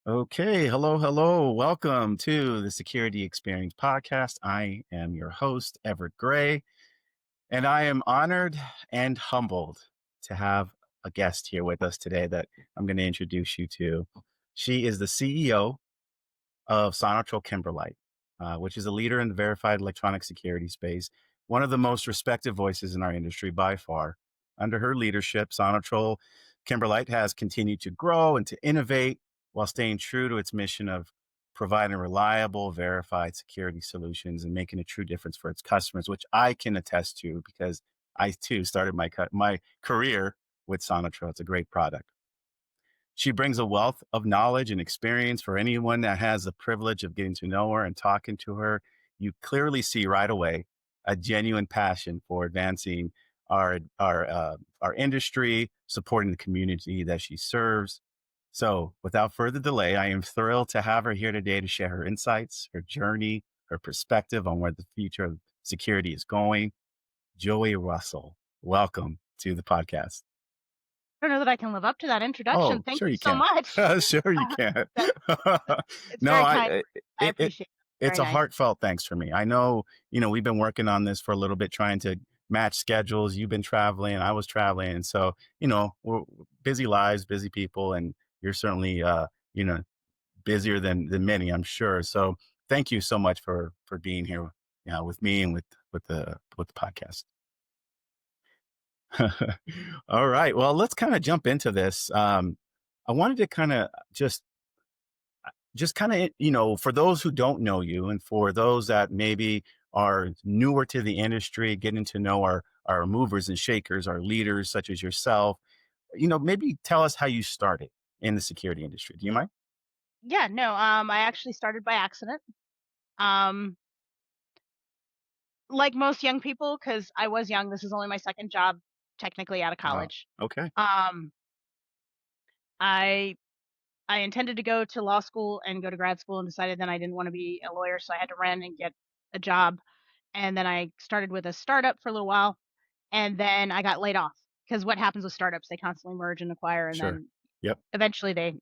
Okay, hello, hello. Welcome to the Security Experience Podcast. I am your host, Everett Gray, and I am honored and humbled to have a guest here with us today that I'm going to introduce you to. She is the CEO of Sonitrol Kimberlite, which is a leader in the verified electronic security space, one of the most respected voices in our industry by far. Under her leadership, Sonitrol Kimberlite has continued to grow and to innovate while staying true to its mission of providing reliable, verified security solutions and making a true difference for its customers, which I can attest to because I too started my career with Sonitrol. It's a great product. She brings a wealth of knowledge and experience for anyone that has the privilege of getting to know her and talking to her. You clearly see right away a genuine passion for advancing our industry, supporting the community that she serves. So, without further delay, I am thrilled to have her here today to share her insights, her journey, her perspective on where the future of security is going. Joey Russell, welcome to the podcast. I don't know that I can live up to that introduction. Oh, Thank sure you you so can. much. Sure you can. That it's No, very kind. I it appreciate it. it's Very a nice. heartfelt thanks for me. I know, we've been working on this for a little bit, trying to match schedules. You've been traveling, I was traveling, and so, we're busy lives, busy people, and you're certainly, busier than many, I'm sure. So, thank you so much for being here, with me and with the podcast. All right. Well, let's kind of jump into this. I wanted to kind of just kind of, for those who don't know you and for those that maybe are newer to the industry, getting to know our movers and shakers, our leaders such as yourself, maybe tell us how you started in the security industry. Do you mind? Yeah, no, I actually started by accident. Um, like most young people, because I was young, this is only my second job technically out of Wow. college. Okay. Um, I I intended to go to law school and go to grad school and decided then I didn't want to be a lawyer, so I had to run and get a job. And then I started with a startup for a little while, and then I got laid off because what happens with startups, they constantly merge and acquire, and Sure. then Yep. eventually they,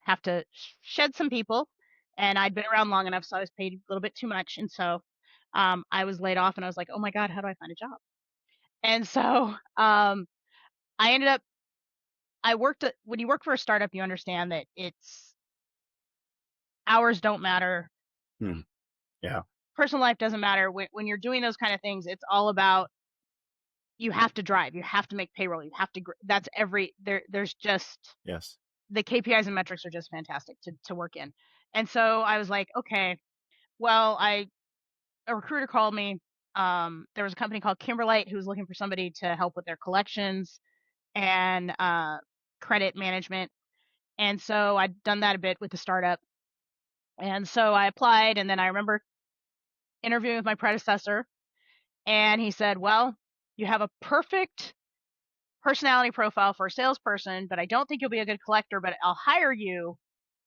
have to shed some people. And I'd been around long enough, so I was paid a little bit too much, and so I was laid off, and I was like, "Oh my god, how do I find a job?" And so I ended up. I worked at, when you work for a startup, you understand that it's hours don't matter, Hmm. Yeah. personal life doesn't matter. When you're doing those kind of things, it's all about you have to drive, you have to make payroll, you have to. That's every there. There's just Yes. the KPIs and metrics are just fantastic to work in. And so I was like, okay, well, a recruiter called me. There was a company called Kimberlite who was looking for somebody to help with their collections and credit management. And so I'd done that a bit with the startup. And so I applied, and then I remember interviewing with my predecessor, and he said, "Well, you have a perfect personality profile for a salesperson, but I don't think you'll be a good collector, but I'll hire you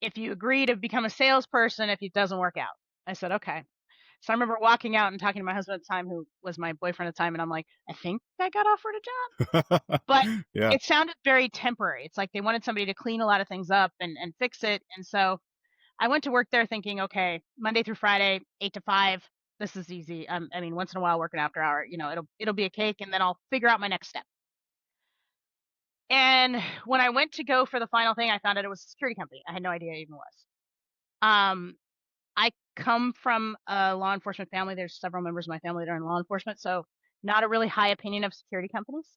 if you agree to become a salesperson if it doesn't work out." I said, "Okay." So I remember walking out and talking to my husband at the time, who was my boyfriend at the time, and I'm like, "I think I got offered a job." But Yeah. it sounded very temporary. It's like they wanted somebody to clean a lot of things up and fix it. And so I went to work there thinking, okay, Monday through Friday, 8 to 5. This is easy. I mean, once in a while, working after hour, it'll be a cake, and then I'll figure out my next step. And when I went to go for the final thing, I found out it was a security company. I had no idea it even was. Um, I come from a law enforcement family. There's several members of my family that are in law enforcement, so not a really high opinion of security companies.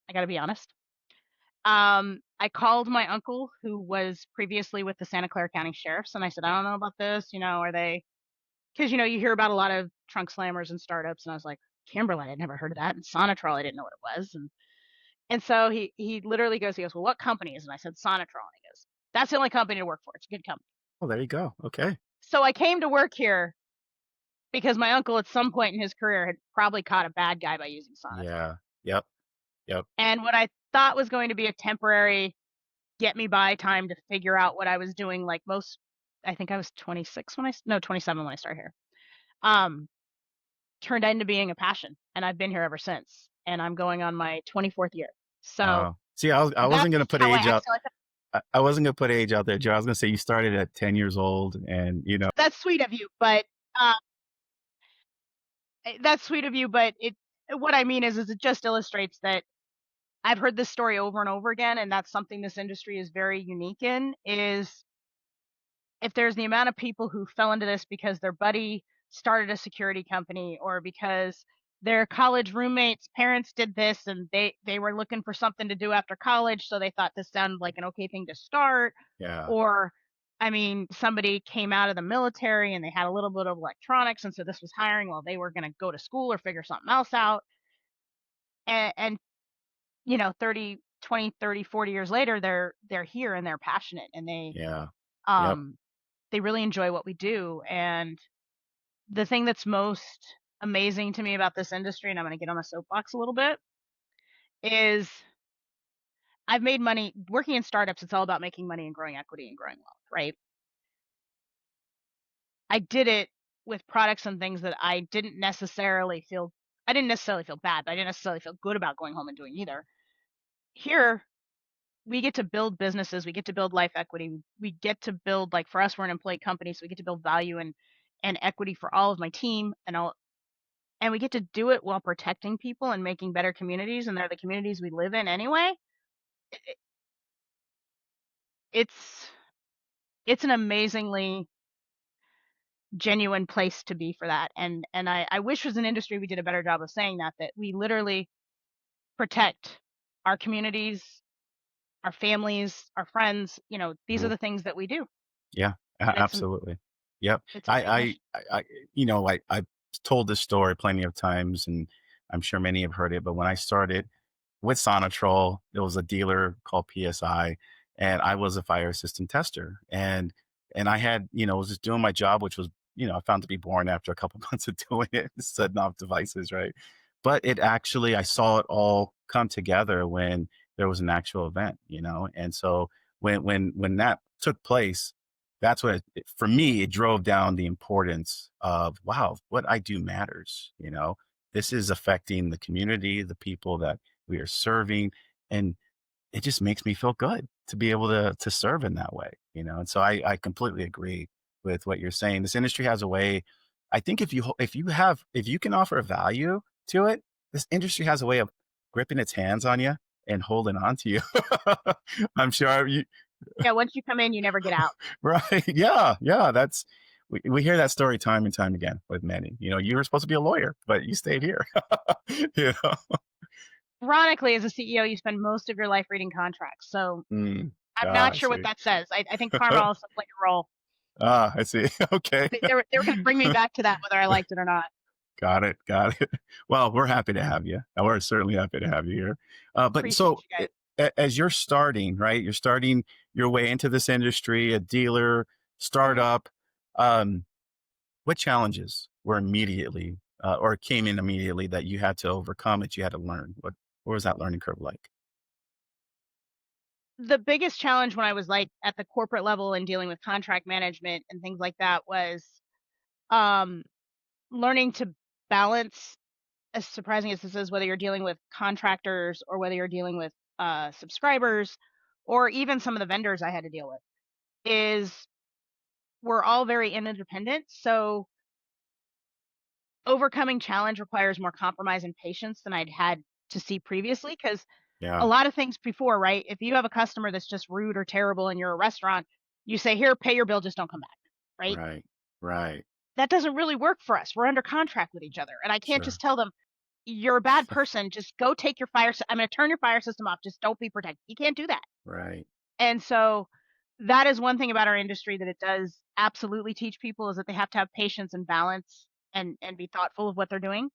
I got to be honest. I called my uncle who was previously with the Santa Clara County Sheriffs, and I said, "I don't know about this. Are they?" Because you hear about a lot of trunk slammers and startups, and I was like, Kimberlite, I'd never heard of that, and Sonitrol, I didn't know what it was, and so he literally goes, he goes, "Well, what company is it?" And I said, "Sonitrol." And he goes, "That's the only company to work for. It's a good company." Oh, there you go. Okay. So I came to work here because my uncle at some point in his career had probably caught a bad guy by using Sonitrol. Yeah. Yep. Yep. And what I thought was going to be a temporary get me by time to figure out what I was doing, like most, I think I was 26 when no, 27 when I started here, um, turned into being a passion. And I've been here ever since. And I'm going on my 24th year. So See, I wasn't that's gonna put how I age up. accidentally. I wasn't gonna put age out there, Joe. I was gonna say you started at 10 years old and, That's sweet of you, but, uh, that's sweet of you, but what I mean is it just illustrates that I've heard this story over and over again, and that's something this industry is very unique in, is if there's the amount of people who fell into this because their buddy started a security company or because their college roommates' parents did this and they were looking for something to do after college, so they thought this sounded like an okay thing to start, Yeah, or I mean, somebody came out of the military and they had a little bit of electronics, and so this was hiring while they were going to go to school or figure something else out. And 30, 20, 30, 40 years later, they're here and they're passionate and yeah, yep, um they really enjoy what we do. And the thing that's most amazing to me about this industry, and I'm going to get on my soapbox a little bit, is I've made money working in startups. It's all about making money and growing equity and growing wealth, right? I did it with products and things that I didn't necessarily feel bad, but I didn't necessarily feel good about going home and doing either. Here, we get to build businesses, we get to build life equity, we get to build, like, for us, we're an employee company, so we get to build value and equity for all of my team and we get to do it while protecting people and making better communities, and they're the communities we live in anyway. It's it's an amazingly genuine place to be for that, and I wish as an industry we did a better job of saying that we literally protect our communities, our families, our friends, these are mhm, the things that we do, yeah, and absolutely. Yep. it's a great mission. I've told this story plenty of times, and I'm sure many have heard it, but when I started with Sonitrol, there was a dealer called PSI, and I was a fire system tester, and I had, was just doing my job, which was, I found to be boring after a couple months of doing it, setting off devices, right? But it actually, I saw it all come together when there was an actual event, and so when that took place, that's what for me it drove down the importance of wow, what I do matters. This is affecting the community, the people that we are serving, and it just makes me feel good to be able to serve in that way. And so I completely agree with what you're saying. This industry has a way. I think if you can offer value to it, this industry has a way of gripping its hands on you and holding on to you. I'm sure you Yeah, once you come in, you never get out. right. Yeah, yeah. We hear that story time and time again with many. You were supposed to be a lawyer, but you stayed here. you know. Ironically, as a CEO, you spend most of your life reading contracts, so Mm. I'm Ah, not I sure what see. that says. I think karma also played a role. Ah, I see. Okay. They were gonna bring me back to that whether I liked it or not. Got it. Got it. Well, we're happy to have you. We're certainly happy to have you here. But Appreciate so, you guys. as you're starting, right? You're starting your way into this industry, a dealer, startup. Um, what challenges were immediately or came in immediately that you had to overcome, that you had to learn? What was that learning curve like? The biggest challenge when I was, like, at the corporate level and dealing with contract management and things like that was, um, learning to balance, as surprising as this is, whether you're dealing with contractors or whether you're dealing with, subscribers or even some of the vendors I had to deal with, is we're all very interdependent, so overcoming challenge requires more compromise and patience than I'd had to see previously. Because a Yeah. lot of things before, right? If you have a customer that's just rude or terrible and you're a restaurant, you say, "Here, pay your bill, just don't come back," right? Right. Right. That doesn't really work for us. We're under contract with each other, and I can't Sure. just tell them, "You're a bad person, just go take your I'm gonna turn your fire system off, just don't be protected." You can't do that. Right. And so that is one thing about our industry that it does absolutely teach people is that they have to have patience and balance and be thoughtful of what they're doing.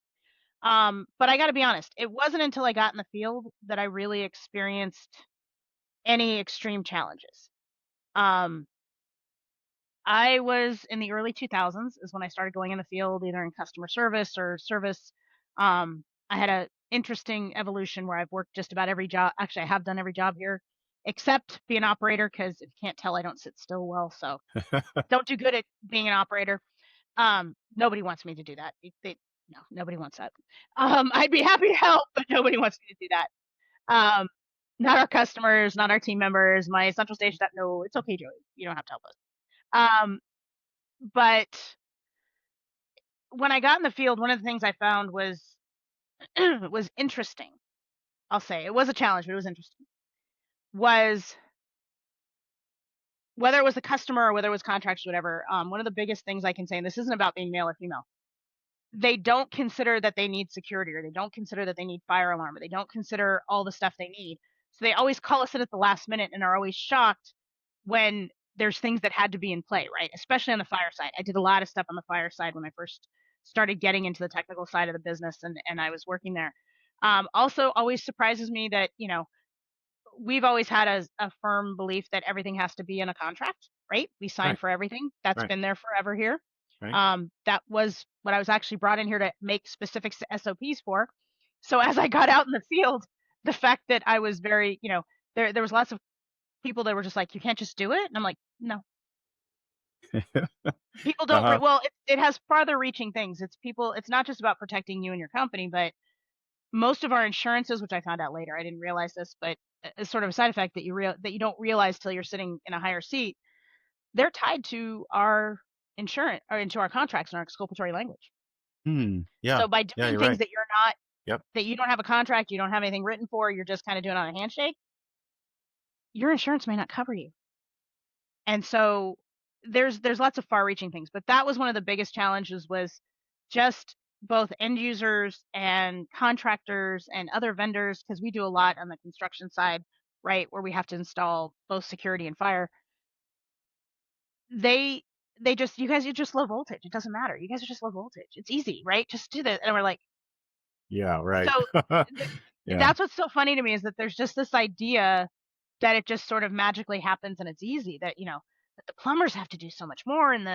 But I gotta be honest, it wasn't until I got in the field that I really experienced any extreme challenges. Um, I was in the early 2000s is when I started going in the field, either in customer service or service. I had a interesting evolution where I've worked just about every job. Actually, I have done every job here except be an operator because if you can't tell, I don't sit still well, so don't do good at being an operator. Nobody wants me to do that. No, nobody wants that. I'd be happy to help, but nobody wants me to do that. Um, not our customers, not our team members, my central station that no, it's okay, Joey. You don't have to help us. Um, but when I got in the field, one of the things I found was was interesting. I'll say it was a challenge, but it was interesting. Was whether it was the customer or whether it was contracts, whatever. One of the biggest things I can say, and this isn't about being male or female, they don't consider that they need security, or they don't consider that they need fire alarm, or they don't consider all the stuff they need. So they always call us in at the last minute and are always shocked when there's things that had to be in play, right? Especially on the fire side. I did a lot of stuff on the fire side when I first started getting into the technical side of the business, and I was working there. Also, always surprises me that, we've always had a firm belief that everything has to be in a contract, right? We sign Right, for everything. That's right, been there forever here. right. That was what I was actually brought in here to make specific SOPs for. So as I got out in the field, the fact that I was very, there was lots of people that were just like, you can't just do it. And I'm like, no, people don't. Uh-huh. Well, it has farther reaching things. It's people. It's not just about protecting you and your company, but most of our insurances, which I found out later, I didn't realize this, but it's sort of a side effect that that you don't realize till you're sitting in a higher seat. They're tied to our insurance or into our contracts and our exculpatory language. Hmm. Yeah. So by Yeah, doing you're things right. that you're not, Yep. that you don't have a contract, you don't have anything written for, you're just kind of doing on a handshake, your insurance may not cover you. And so there's lots of far-reaching things, but that was one of the biggest challenges was just both end users and contractors and other vendors, because we do a lot on the construction side, right, where we have to install both security and fire. They they just, you guys are just low voltage. It doesn't matter. You guys are just low voltage. It's easy, right? Just do this. And we're like, Yeah, right. so th- Yeah, that's what's so funny to me is that there's just this idea that it just sort of magically happens and it's easy, that, that the plumbers have to do so much more, and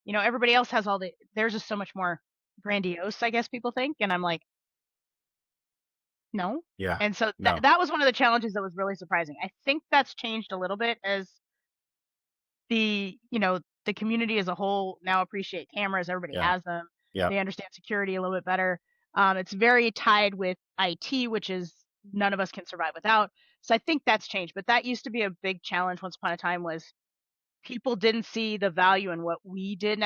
everybody else has all the, there's just so much more grandiose, I guess people think. And I'm like, no. yeah. And so No. that was one of the challenges that was really surprising. I think that's changed a little bit as the community as a whole now appreciate cameras. Everybody Yeah. has them. Yep. They understand security a little bit better. It's very tied with IT, which is none of us can survive without. So I think that's changed. But that used to be a big challenge once upon a time, was people didn't see the value in what we did.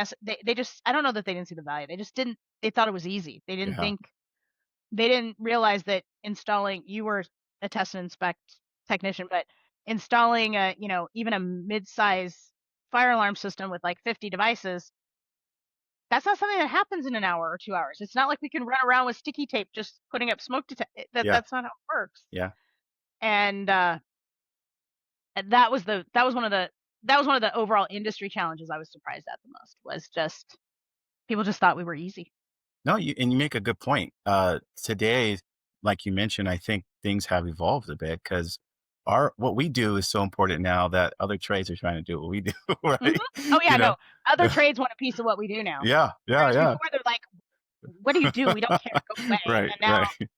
They just, I don't know that they didn't see the value. They just didn't, they thought it was easy. Yeah. They didn't realize that installing, you were a test and inspect technician, but installing even a mid-size fire alarm system with like 50 devices, that's not something that happens in an hour or 2 hours. It's not like we can run around with sticky tape just putting up smoke Yeah. that's not how it works. Yeah. And that was one of the overall industry challenges I was surprised at the most, was just people just thought we were easy. No, you make a good point. Today, like you mentioned, I think things have evolved a bit because our what we do is so important now that other trades are trying to do what we do, Mhm. right? Oh yeah, You know? no. Other trades want a piece of what we do now. Yeah, yeah, Whereas yeah. before they're like, "What do you do? We don't care. Go away." Right, And now, right.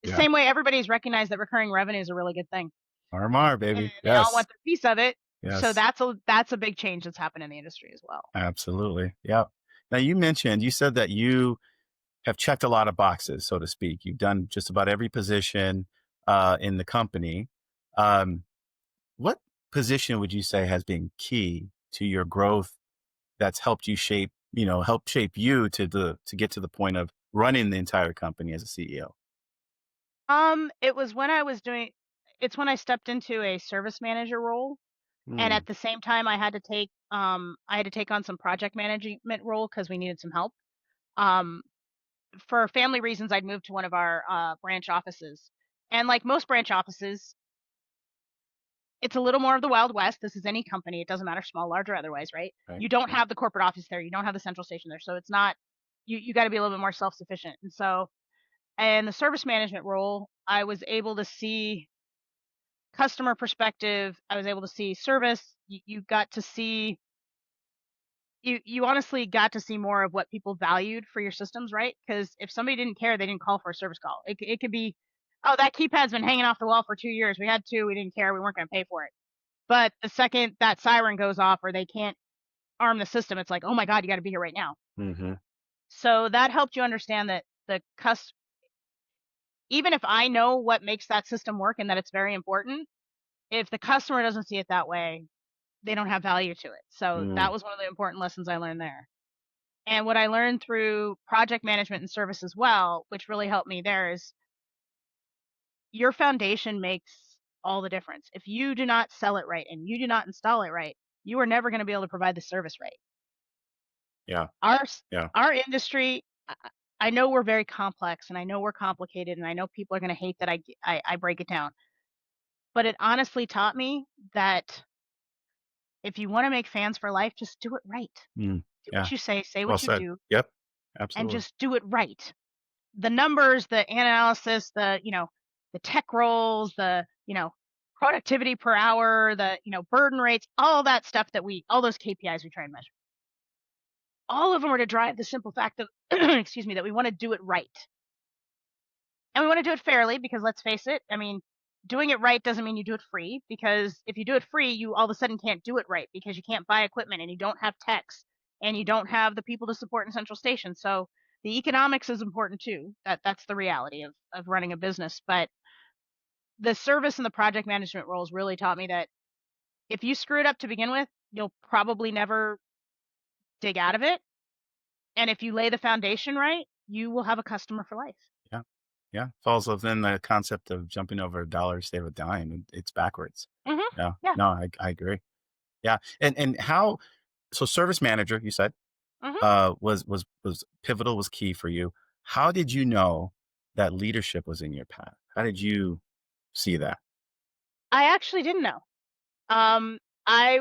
Yeah. same way everybody's recognized that recurring revenue is a really good thing, RMR, and baby. they all Yes, want their piece of it. So yes. that's a big change that's happened in the industry as well. Absolutely. Yeah. Now you said that you have checked a lot of boxes, so to speak. You've done just about every position in the company. Um, what position would you say has been key to your growth that's helped you shape, help shape you to get to the point of running the entire company as a CEO? It was when I was doing it's when I stepped into a service manager role, and Hmm. at the same time I had to take on some project management role because we needed some help. Um, for family reasons, I'd moved to one of our branch offices, and like most branch offices, it's a little more of the Wild West. This is any company. It doesn't matter, small, large, or otherwise, right? Right. You don't have the corporate office there. You don't have the central station there. So it's not, you got to be a little bit more self-sufficient. And so, in the service management role, I was able to see customer perspective. I was able to see service. You got to see, you honestly got to see more of what people valued for your systems, right? Because if somebody didn't care, they didn't call for a service call. It could be, oh, that keypad's been hanging off the wall for 2 years. We had two. We didn't care. We weren't going to pay for it. But the second that siren goes off or they can't arm the system, it's like, "Oh my god, you gotta be here right now." Hmm. So that helped you understand that even if I know what makes that system work and that it's very important, if the customer doesn't see it that way, they don't have value to it. So that Mm, was one of the important lessons I learned there. And what I learned through project management and service as well, which really helped me there, is your foundation makes all the difference. If you do not sell it right and you do not install it right, you are never going to be able to provide the service right. yeah, Our s- yeah. our industry, I know we're very complex and I know we're complicated and I know people are going to hate that I break it down. But it honestly taught me that if you want to make fans for life, just do it right. Mm, Do what yeah. you say Well what you said. do, Yep. and Absolutely. just do it right. The numbers, the analysis, the tech roles, productivity per hour, burden rates, all that stuff all those KPIs we try and measure. All of them are to drive the simple fact that, excuse me, that we want to do it right. And we want to do it fairly because let's face it, I mean, doing it right doesn't mean you do it free because if you do it free, you all of a sudden can't do it right because you can't buy equipment and you don't have techs and you don't have the people to support in central station. So the economics is important too. That's the reality of running a business. But the service and the project management roles really taught me that if you screw it up to begin with, you'll probably never dig out of it. And if you lay the foundation right, you will have a customer for life. Yeah. Yeah. Falls within the concept of jumping over a dollar to save a dime. It's backwards. Hmm. Yeah. Yeah. No, I agree. Yeah. And how so service manager, you said, Hmm. was pivotal, was key for you. How did you know that leadership was in your path? How did you see that? I actually didn't know. I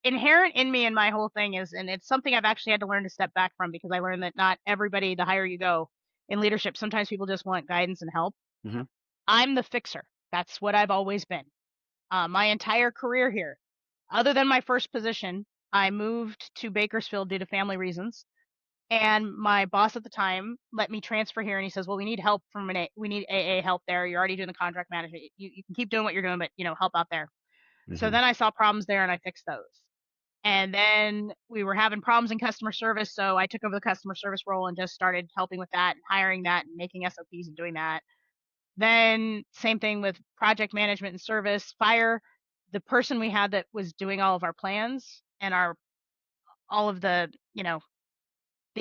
inherent in me and my whole thing is, and it's something I've actually had to learn to step back from because I learned that not everybody, the higher you go in leadership, sometimes people just want guidance and help. Mhm. I'm the fixer. That's what I've always been. My entire career here, other than my first position, I moved to Bakersfield due to family reasons. And my boss at the time let me transfer here, and he says, "Well, we need help we need AA help there. You're already doing the contract management. You can keep doing what you're doing, but help out there." So Mhm. then I saw problems there, and I fixed those. And then we were having problems in customer service, so I took over the customer service role and just started helping with that and hiring that and making SOPs and doing that. Then same thing with project management and service, fire. The person we had that was doing all of our plans and our all of the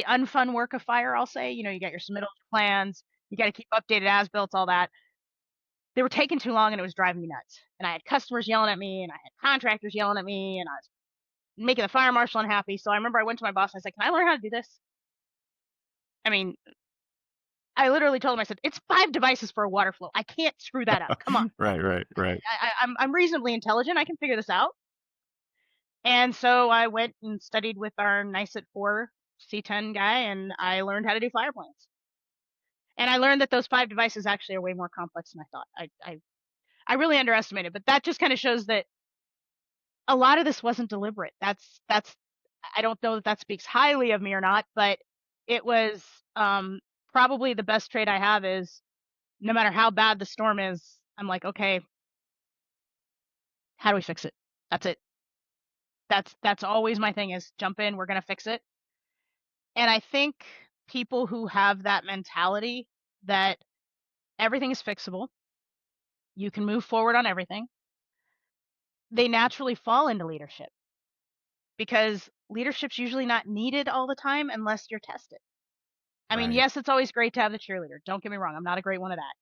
unfun work of fire, I'll say, you got your submittal plans, you got to keep updated as built, all that. They were taking too long and it was driving me nuts. And I had customers yelling at me and I had contractors yelling at me and I was making the fire marshal unhappy. So I remember I went to my boss and I said, "Can I learn how to do this?" I mean, I literally told him, I said, "It's 5 devices for a water flow. I can't screw that up. Come on. Right, right, right. I'm reasonably intelligent. I can figure this out." And so I went and studied with our nice at 4 C10 guy and I learned how to do fire plans. And I learned that those 5 devices actually are way more complex than I thought. I really underestimated, but that just kind of shows that a lot of this wasn't deliberate. That's I don't know that that speaks highly of me or not, but it was um, probably the best trait I have is no matter how bad the storm is, I'm like, okay, how do we fix it? That's it. That's always my thing is jump in, we're gonna fix it. And I think people who have that mentality that everything is fixable, you can move forward on everything, they naturally fall into leadership because leadership's usually not needed all the time unless you're tested. I mean, Right. yes, it's always great to have the cheerleader. Don't get me wrong. I'm not a great one of that.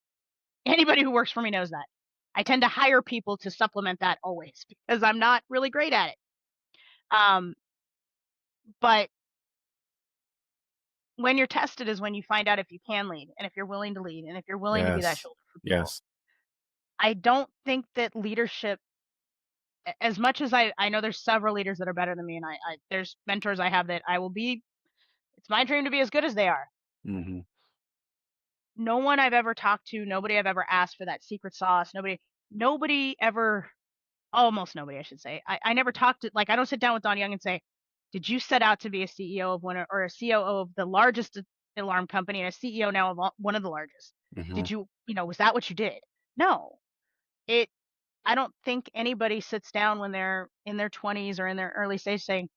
Anybody who works for me knows that. I tend to hire people to supplement that always because I'm not really great at it. Um, but when you're tested is when you find out if you can lead and if you're willing to lead and if you're willing to be that Yes. shoulder for people. Yes. I don't think that leadership, as much as I know there's several leaders that are better than me, and there's mentors I have that I will be. It's my dream to be as good as they are. Mhm. No one I've ever talked to, nobody I've ever asked for that secret sauce, nobody ever, almost nobody, I should say. I never talked to, like, I don't sit down with Don Young and say, "Did you set out to be a CEO of or a COO of the largest alarm company and a CEO now of one of the largest? Mhm. Did you, was that what you did?" No. It, I don't think anybody sits down when they're in their 20s or in their early stage saying,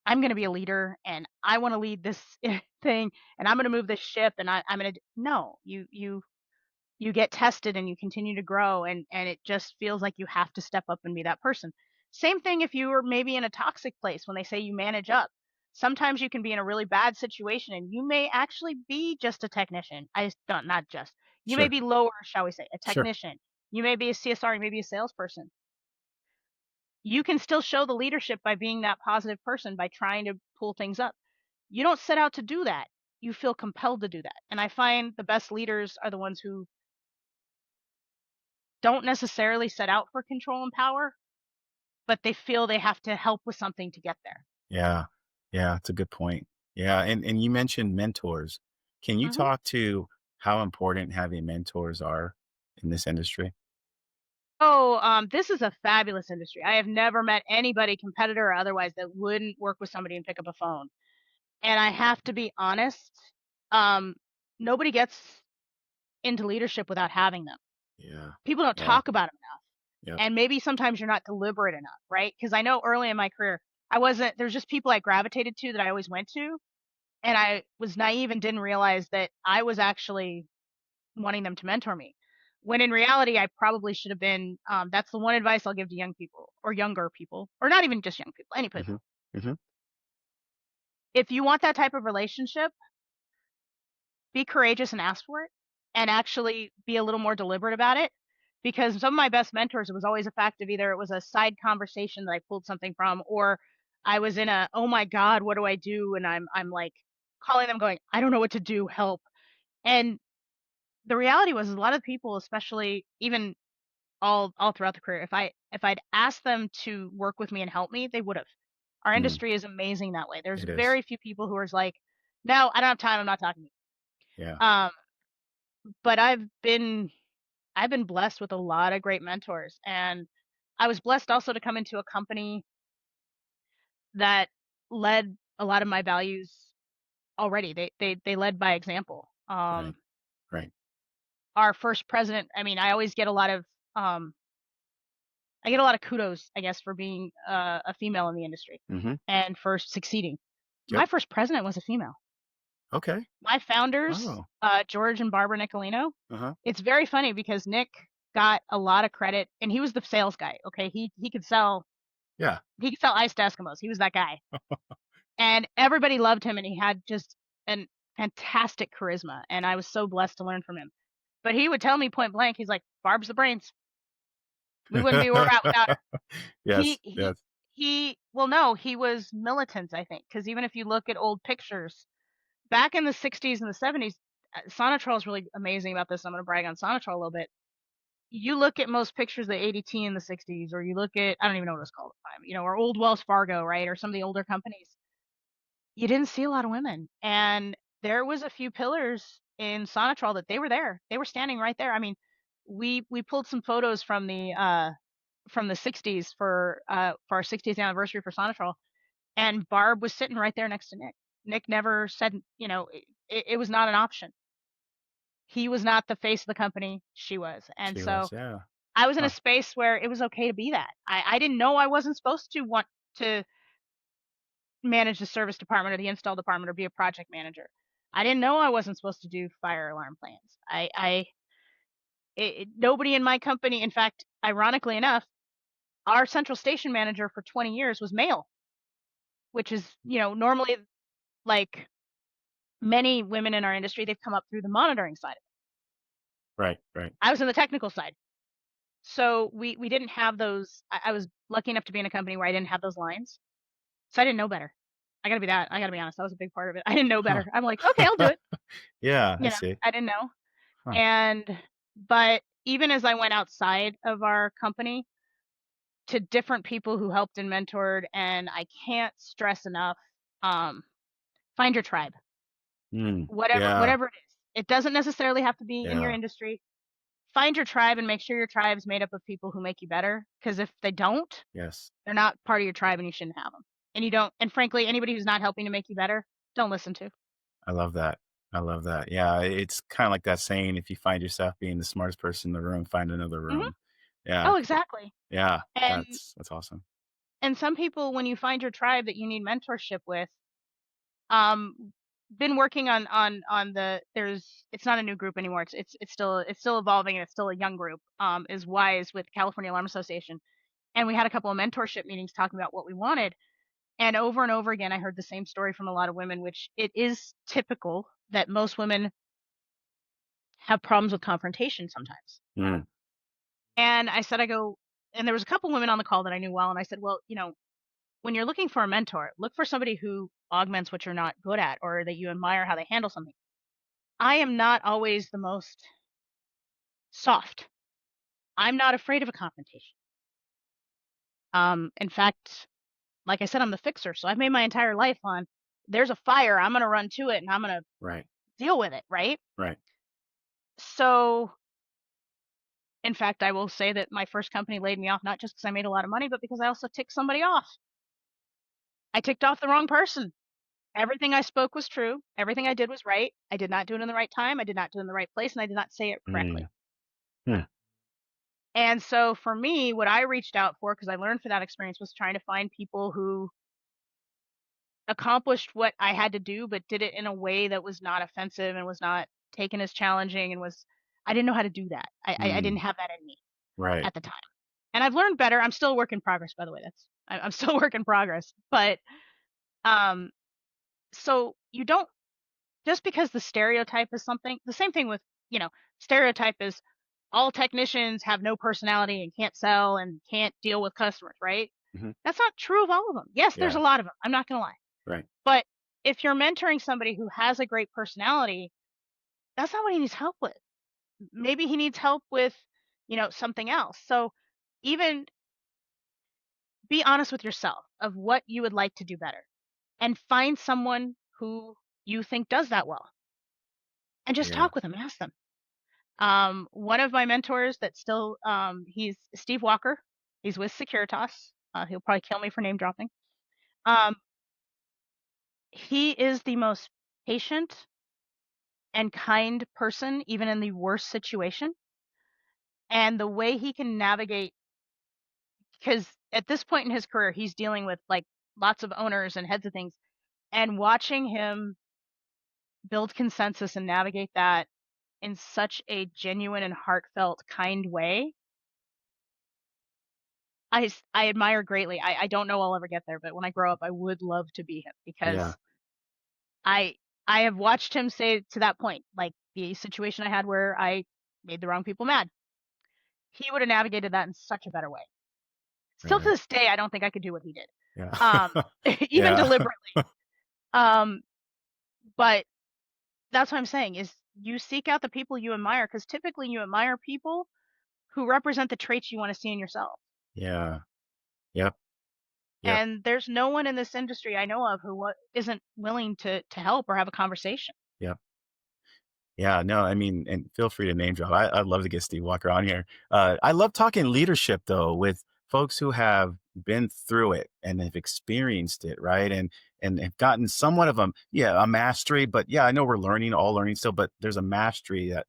I'm gonna be a leader and I wanna lead this thing and I'm gonna move this ship and I'm gonna no, you get tested and you continue to grow and it just feels like you have to step up and be that person. Same thing if you were maybe in a toxic place when they say you manage up. Sometimes you can be in a really bad situation and you may actually be just a technician. I just don't not just. You may Sure. be lower, shall we say, a Sure. technician. You may be a CSR, you may be a salesperson. You can still show the leadership by being that positive person by trying to pull things up. You don't set out to do that. You feel compelled to do that. And I find the best leaders are the ones who don't necessarily set out for control and power, but they feel they have to help with something to get there. Yeah. Yeah, it's a good point. Yeah, and you mentioned mentors. Can you Mhm. talk to how important having mentors are in this industry? Oh, this is a fabulous industry. I have never met anybody, competitor or otherwise, that wouldn't work with somebody and pick up a phone. And I have to be honest, um, nobody gets into leadership without having them. Yeah. People don't Yeah. talk about them enough. Yep. And maybe sometimes you're not deliberate enough, right? Because I know early in my career, I wasn't, there's just people I gravitated to that I always went to. And I was naive and didn't realize that I was actually wanting them to mentor me. When in reality, I probably should have been, that's the one advice I'll give to young people or younger people, or not even just young people, any Mhm. people. Mhm. If you want that type of relationship, be courageous and ask for it and actually be a little more deliberate about it. Because some of my best mentors, it was always a fact of either it was a side conversation that I pulled something from, or I was in a, oh my God, what do I do? And I'm like calling them going, I don't know what to do, help. And the reality was a lot of people, especially even all throughout the career, if I'd asked them to work with me and help me, they would have. Our Mm, industry is amazing that way. There's it is. very few people who are like, "No, I don't have time. I'm not talking to Yeah. you." But I've been blessed with a lot of great mentors, and I was blessed also to come into a company that led a lot of my values already. They led by example. Right. Right. Our first president. I mean, I always get a lot of um, I get a lot of kudos, I guess, for being a female in the industry Mhm. and for succeeding. Yep. My first president was a female. Okay. My founders, Oh. George and Barbara Nicolino, Uh-huh. it's very funny because Nick got a lot of credit, and he was the sales guy. Okay, Yeah. he could sell ice to Eskimos. He was that guy, and everybody loved him, and he had just an fantastic charisma. And I was so blessed to learn from him. But he would tell me point blank, he's like, "Barb's the brains. We wouldn't be where we're at without her." He Yes. he Yes. well, no, he was militant, I think, because even if you look at old pictures, back in the '60s and the '70s, Sonitrol is really amazing about this. I'm gonna brag on Sonitrol a little bit. You look at most pictures of ADT in the '60s, or you look at I don't even know what it's called at the time, or old Wells Fargo, right, or some of the older companies. You didn't see a lot of women, and there was a few pillars in Sonitrol that they were there. They were standing right there. I mean, we pulled some photos from the '60s for our 60th anniversary for Sonitrol, and Barb was sitting right there next to Nick. Nick never said, it was not an option. He was not the face of the company, she was. And She so was, yeah. I was in a Huh. space where it was okay to be that. I didn't know I wasn't supposed to want to manage the service department or the install department or be a project manager. I didn't know I wasn't supposed to do fire alarm plans. Nobody in my company, in fact, ironically enough, our central station manager for 20 years was male, which is, normally like many women in our industry, they've come up through the monitoring side. Right. Right. I was in the technical side. So we didn't have those. I was lucky enough to be in a company where I didn't have those lines. So I didn't know better. I gotta be honest. That was a big part of it. I didn't know Huh. better. I'm like, okay, I'll do it. Yeah, I see. I didn't know. Huh. But even as I went outside of our company to different people who helped and mentored, and I can't stress enough, um, find your tribe. Mm. Yeah. Whatever it is. It doesn't necessarily have to be in your Yeah. industry. Find your tribe and make sure your tribe's made up of people who make you better. Because if they don't, Yes. they're not part of your tribe and you shouldn't have them. And you don't, and frankly, anybody who's not helping to make you better, don't listen to. I love that. I love that. Yeah, it's kinda like that saying, if you find yourself being the smartest person in the room, find another Mhm. room. Yeah. Oh, exactly. Yeah. And That's awesome. And some people, when you find your tribe that you need mentorship with, um, been working on the there's it's not a new group anymore. It's still evolving and it's still a young group. Is WISE with California Alarm Association, and we had a couple of mentorship meetings talking about what we wanted. And over again, I heard the same story from a lot of women, which it is typical that most women have problems with confrontation sometimes. Mm, And and there was a couple women on the call that I knew well, and I said, well, when you're looking for a mentor, look for somebody who augments what you're not good at or that you admire how they handle something. I am not always the most soft. I'm not afraid of a confrontation. In fact, like I said, I'm the fixer. So I've made my entire life on there's a fire, I'm going to run to it and I'm going to right, deal with it, right? right. So, in fact, I will say that my first company laid me off not just because I made a lot of money, but because I also ticked somebody off. I ticked off the wrong person. Everything I spoke was true. Everything I did was right. I did not do it in the right time. I did not do it in the right place, and I did not say it correctly. Mm, hmm, And so for me, what I reached out for, because I learned from that experience, was trying to find people who accomplished what I had to do, but did it in a way that was not offensive and was not taken as challenging and was I didn't know how to do that. I didn't mm, have that in me right. at the time. And I've learned better. I'm still a work in progress, by the way. I'm still a work in progress. But um, so you don't just because the stereotype is something. The same thing with stereotype is all technicians have no personality and can't sell and can't deal with customers, right? Hmm. That's not true of all of them. Yes, there's Yeah, a lot of them. I'm not gonna lie. right. But if you're mentoring somebody who has a great personality, that's not what he needs help with. Maybe he needs help with, something else. So even be honest with yourself of what you would like to do better and find someone who you think does that well and just Yeah. talk with them, ask them. One of my mentors that still, he's Steve Walker. He's with Securitas. He'll probably kill me for name dropping. Um, he is the most patient and kind person, even in the worst situation. And the way he can navigate, because at this point in his career, he's dealing with like lots of owners and heads of things, and watching him build consensus and navigate that in such a genuine and heartfelt, kind way, I admire greatly. I don't know I'll ever get there, but when I grow up, I would love to be him Yeah. because I I have watched him say to that point, like the situation I had where I made the wrong people mad. He would have navigated that in such a better way. Still to Right. this day, I don't think I could do what he did. Yeah. Um, even Yeah. deliberately. Um, but that's what I'm saying is you seek out the people you admire because typically you admire people who represent the traits you want to see in yourself. Yeah. Yep. Yep. And there's no one in this industry I know of who isn't willing to help or have a conversation. Yep. Yeah, no, I mean, and feel free to name drop. I'd love to get Steve Walker on here. I love talking leadership though with folks who have been through it and have experienced it, right? And have gotten somewhat of a mastery. But yeah, I know we're learning, all learning still, but there's a mastery that,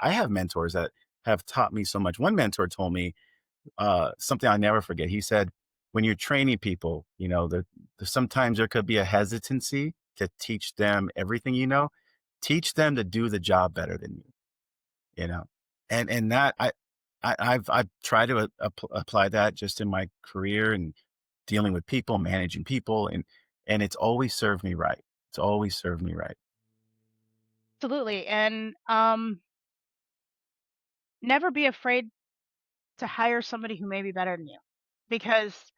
I have mentors that have taught me so much. One mentor told me something I never forget. He said, when you're training people, sometimes there could be a hesitancy to teach them everything teach them to do the job better than you, you know? And that I've tried to apply that just in my career and dealing with people, managing people, and it's always served me right. It's always served me right. Absolutely. And never be afraid to hire somebody who may be better than you. Because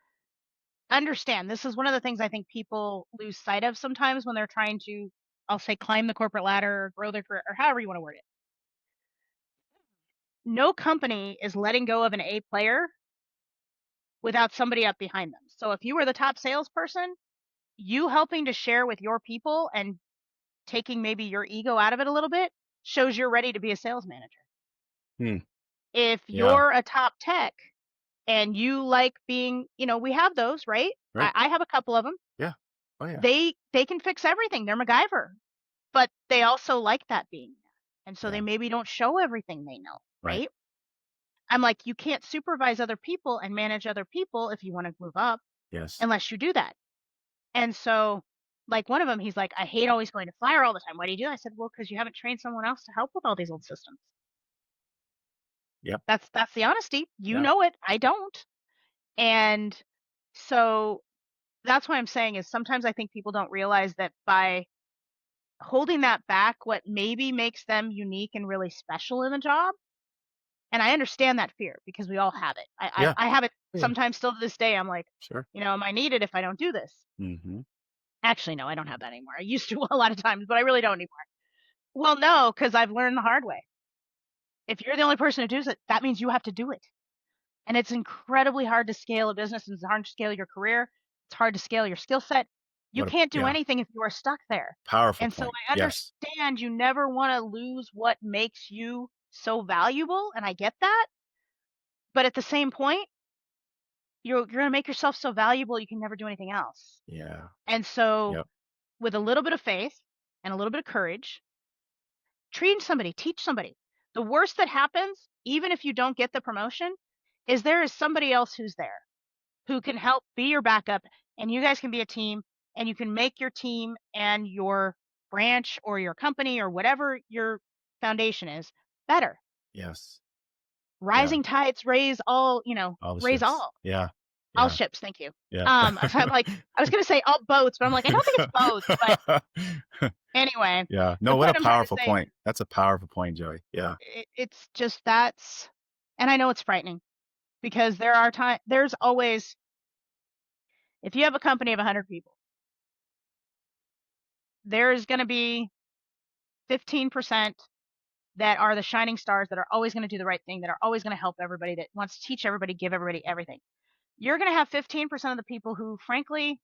understand, this is one of the things I think people lose sight of sometimes when they're trying to, I'll say, climb the corporate ladder or grow their career or however you want to word it. No company is letting go of an A player without somebody up behind them. So if you were the top salesperson, you helping to share with your people and taking maybe your ego out of it a little bit shows you're ready to be a sales manager. Hmm. If Yeah. you're a top tech and you like being, we have those, right? I, Right. I have a couple of them. Yeah. Oh yeah. They can fix everything. They're MacGyver, but they also like that being there. And so they Yeah. maybe don't show everything they know, Right. right? I'm like, you can't supervise other people and manage other people if you want to move up. Yes. unless you do that. And so, like one of them, he's like, I hate always going to fire all the time. Why do you do that? I said, well, because you haven't trained someone else to help with all these old systems. Yep. That's the honesty. You Yeah. know it. I don't. And so that's what I'm saying is sometimes I think people don't realize that by holding that back, what maybe makes them unique and really special in a job. And I understand that fear because we all have it. Yeah. I have it Yeah. sometimes still to this day. I'm like, Sure. am I needed if I don't do this? Hmm. Actually, no, I don't have that anymore. I used to a lot of times, but I really don't anymore. Well, no, because I've learned the hard way. If you're the only person who does it, that means you have to do it. And it's incredibly hard to scale a business. It's hard to scale your career. It's hard to scale your skill set. You What a can't do yeah, anything if you are stuck there. powerful And so point. I Yes. understand you never want to lose what makes you so valuable. And I get that. But at the same point, you're going to make yourself so valuable you can never do anything else. Yeah. And so, Yep. with a little bit of faith and a little bit of courage, train somebody, teach somebody. The worst that happens, even if you don't get the promotion, is there is somebody else who's there who can help be your backup and you guys can be a team and you can make your team and your branch or your company or whatever your foundation is better. Yes. Yeah. Rising tides raise all, All the raise ships. all. Yeah. All Yeah. ships, thank you. Yeah. So I'm like, I was gonna say all boats, but I'm like, I don't think it's boats, but anyway, Yeah. the No, what a point I'm trying to powerful say, point. That's a powerful point, Joey. Yeah. it's just that's, and I know it's frightening because there's always, if you have a company of 100 people, there's gonna be 15% that are the shining stars that are always gonna do the right thing, that are always gonna help everybody, that wants to teach everybody, give everybody everything. You're gonna have 15% of the people who, frankly,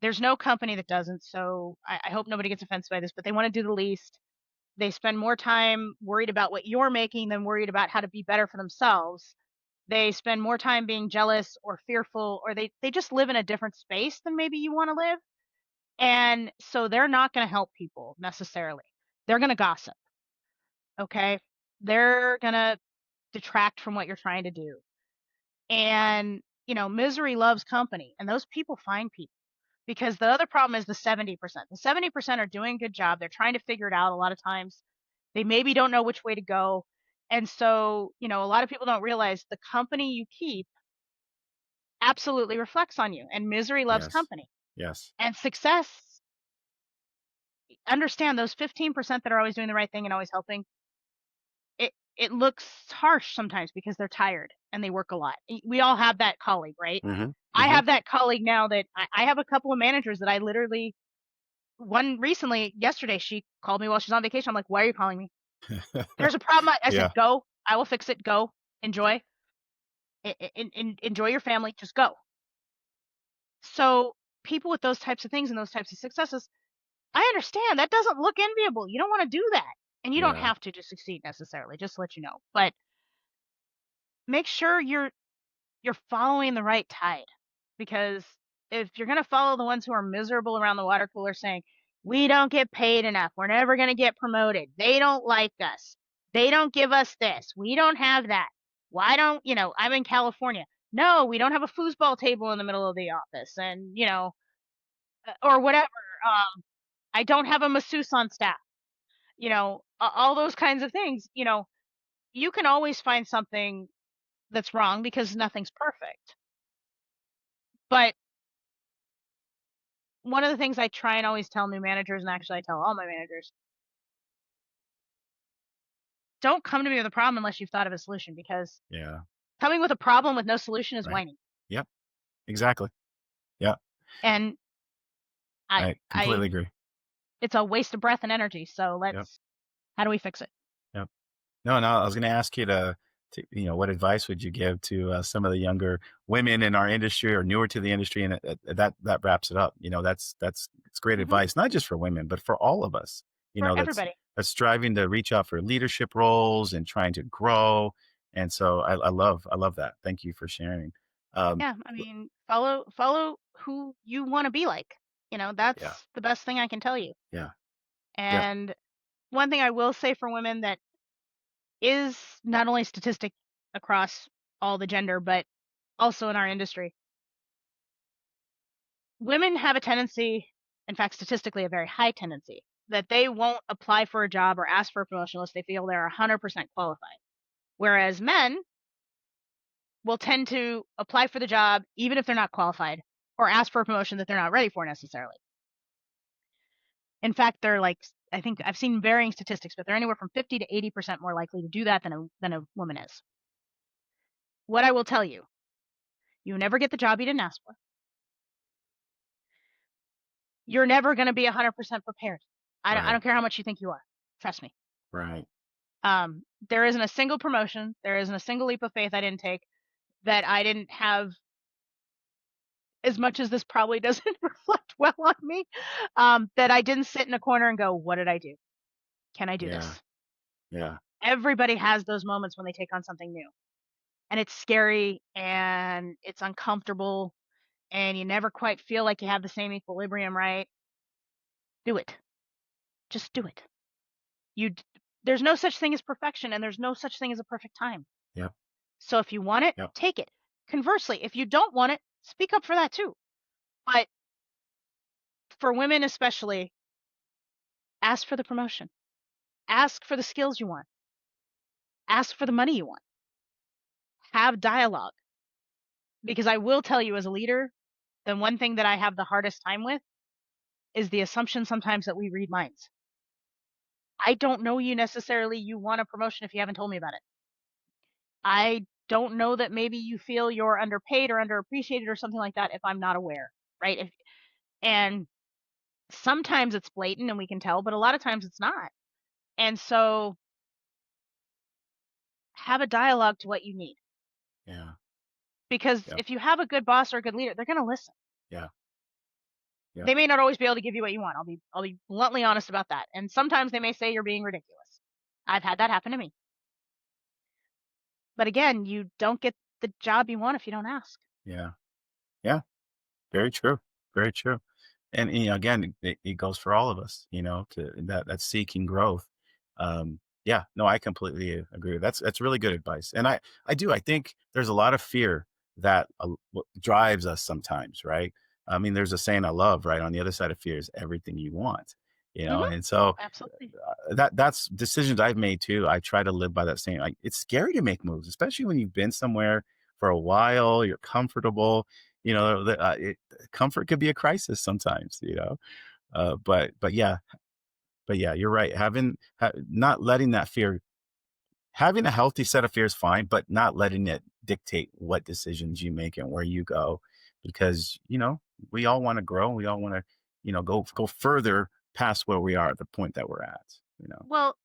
there's no company that doesn't. So I hope nobody gets offended by this, but they want to do the least. They spend more time worried about what you're making than worried about how to be better for themselves. They spend more time being jealous or fearful, or they just live in a different space than maybe you want to live. And so they're not going to help people necessarily. They're going to gossip. Okay. They're going to detract from what you're trying to do. And, misery loves company, and those people find people. Because the other problem is the 70%. The 70% are doing a good job. They're trying to figure it out a lot of times. They maybe don't know which way to go. And so, a lot of people don't realize the company you keep absolutely reflects on you, and misery loves Yes. company. Yes. And success, understand those 15% that are always doing the right thing and always helping. It looks harsh sometimes because they're tired and they work a lot. We all have that colleague, right? Hmm. I Hmm. have that colleague now that I have a couple of managers that I literally, one recently, yesterday, she called me while she's on vacation. I'm like, "Why are you calling me? There's a problem." I Yeah. said, "Go. I will fix it. Go. Enjoy. Enjoy your family. Just go." So people with those types of things and those types of successes, I understand that doesn't look enviable. You don't want to do that, and you don't Yeah. have to succeed necessarily. Just to let you know, but make sure you're following the right tide, because if you're going to follow the ones who are miserable around the water cooler saying, we don't get paid enough, we're never going to get promoted, they don't like us, they don't give us this, we don't have that, why don't, I'm in California, no, we don't have a foosball table in the middle of the office, and or whatever, I don't have a masseuse on staff, all those kinds of things, you can always find something that's wrong because nothing's perfect. But one of the things I try and always tell new managers, and actually I tell all my managers, don't come to me with a problem unless you've thought of a solution, because Yeah. coming with a problem with no solution is Right. whining. Yep. Exactly. Yeah. And I I I completely agree. it's a waste of breath and energy. So Yep. how do we fix it? Yep. No, no, I was gonna ask you what advice would you give to, some of the younger women in our industry or newer to the industry? And that wraps it up. That's it's great Hmm. advice, not just for women, but for all of us, For that's everybody. striving to reach out for leadership roles and trying to grow. And so I love that. Thank you for sharing. Um, Yeah, I l mean, follow who you want to be like. yeah, That's the best thing I can tell you. yeah, yeah, And one thing I will say for women that is not only statistic across all the gender, but also in our industry, women have a tendency, in fact, statistically, a very high tendency, that they won't apply for a job or ask for a promotion unless they feel they're 100% qualified. Whereas men will tend to apply for the job even if they're not qualified or ask for a promotion that they're not ready for necessarily. In fact, they're like, I think I've seen varying statistics, but they're anywhere from 50 to 80% more likely to do that than a woman is. What I will tell you, you never get the job you didn't ask for. You're never going to be 100% prepared. I Right. don't care how much you think you are. Trust me. Right. There isn't a single promotion, there isn't a single leap of faith I didn't take that I didn't have, as much as this probably doesn't reflect well on me, that I didn't sit in a corner and go, what did I do? Can I do Yeah. this? Yeah. Everybody has those moments when they take on something new, and it's scary and it's uncomfortable and you never quite feel like you have the same equilibrium, right? Do it. Just do it. You there's no such thing as perfection and there's no such thing as a perfect time. Yep. So if you want it, Yep. take it. Conversely, if you don't want it, speak up for that too. But for women especially, ask for the promotion. Ask for the skills you want. Ask for the money you want. Have dialogue. Because I will tell you as a leader, the one thing that I have the hardest time with is the assumption sometimes that we read minds. I don't know you necessarily you want a promotion if you haven't told me about it. I don't know that maybe you feel you're underpaid or underappreciated or something like that if I'm not aware, right? And sometimes it's blatant and we can tell, but a lot of times it's not. And so have a dialogue to what you need. Yeah. Because Yep. if you have a good boss or a good leader, they're going to listen. Yeah. Yep. They may not always be able to give you what you want. I'll be bluntly honest about that. And sometimes they may say you're being ridiculous. I've had that happen to me. But again, you don't get the job you want if you don't ask. Yeah. Yeah. Very true. Very true. And, again, it goes for all of us, to that seeking growth. Yeah, no, I completely agree. That's really good advice. And I think there's a lot of fear that drives us sometimes, right? I mean, there's a saying I love, right? On the other side of fear is everything you want, Mhm. and so Absolutely. that's decisions I've made too. I try to live by that saying. Like, it's scary to make moves, especially when you've been somewhere for a while, you're comfortable. Comfort could be a crisis sometimes. But yeah, you're right. Not letting that fear, having a healthy set of fears, fine, but not letting it dictate what decisions you make and where you go, because we all want to grow. We all want to, go further past where we are at the point that we're at. Well,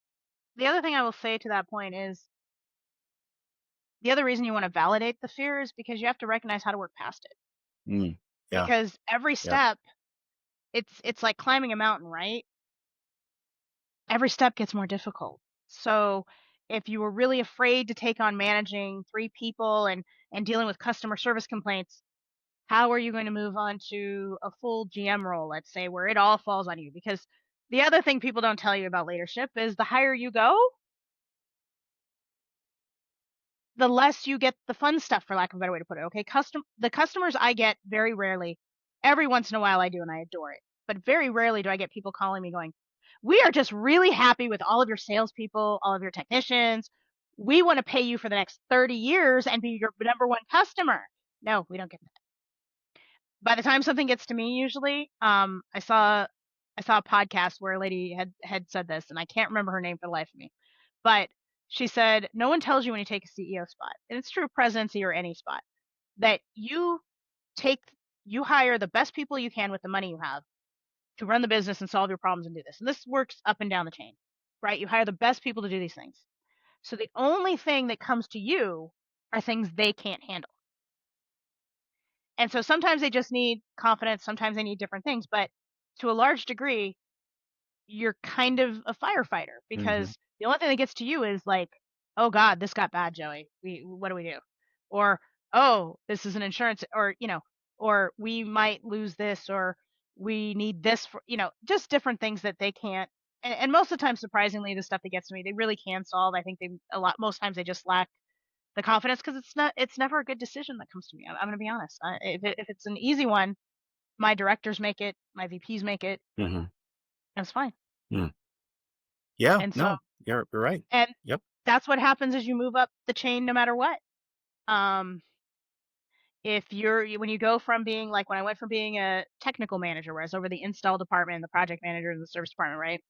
the other thing I will say to that point is the other reason you want to validate the fear is because you have to recognize how to work past it. Mm, yeah, Because every yeah, step, it's like climbing a mountain, right? Every step gets more difficult. So if you were really afraid to take on managing 3 people and dealing with customer service complaints, how are you going to move on to a full GM role, let's say, where it all falls on you? Because the other thing people don't tell you about leadership is the higher you go, the less you get the fun stuff, for lack of a better way to put it. Okay, the customers I get very rarely. Every once in a while I do, and I adore it. But very rarely do I get people calling me going, "We are just really happy with all of your salespeople, all of your technicians. We want to pay you for the next 30 years and be your number one customer." No, we don't get that. By the time something gets to me, usually, I saw a podcast where a lady had said this, and I can't remember her name for the life of me, but she said, "No one tells you when you take a CEO spot, and it's true presidency or any spot, that take you hire the best people you can with the money you have to run the business and solve your problems and do this." And this works up and down the chain, right? You hire the best people to do these things. So the only thing that comes to you are things they can't handle. And so sometimes they just need confidence, sometimes they need different things, but to a large degree, you're kind of a firefighter hmm because the only thing that gets to you is like, "Oh God, this got bad, Joey. What do we do?" Or, "Oh, this is an insurance," or or "We might lose this," or "We need this for," just different things that they can't. And most of the time, surprisingly, the stuff that gets to me, they really can solve. I think most times they just lack the confidence because it's never a good decision that comes to me. I'm going to be honest. If it's an easy one, My directors make it, my VPs make it, Mhm. and it's fine. Mm. Yeah, And so no, you're right. and Yep. that's what happens as you move up the chain no matter what. Um, if when you go from being like when I went from being a technical manager, where I was over the install department and the project manager and the service department, right?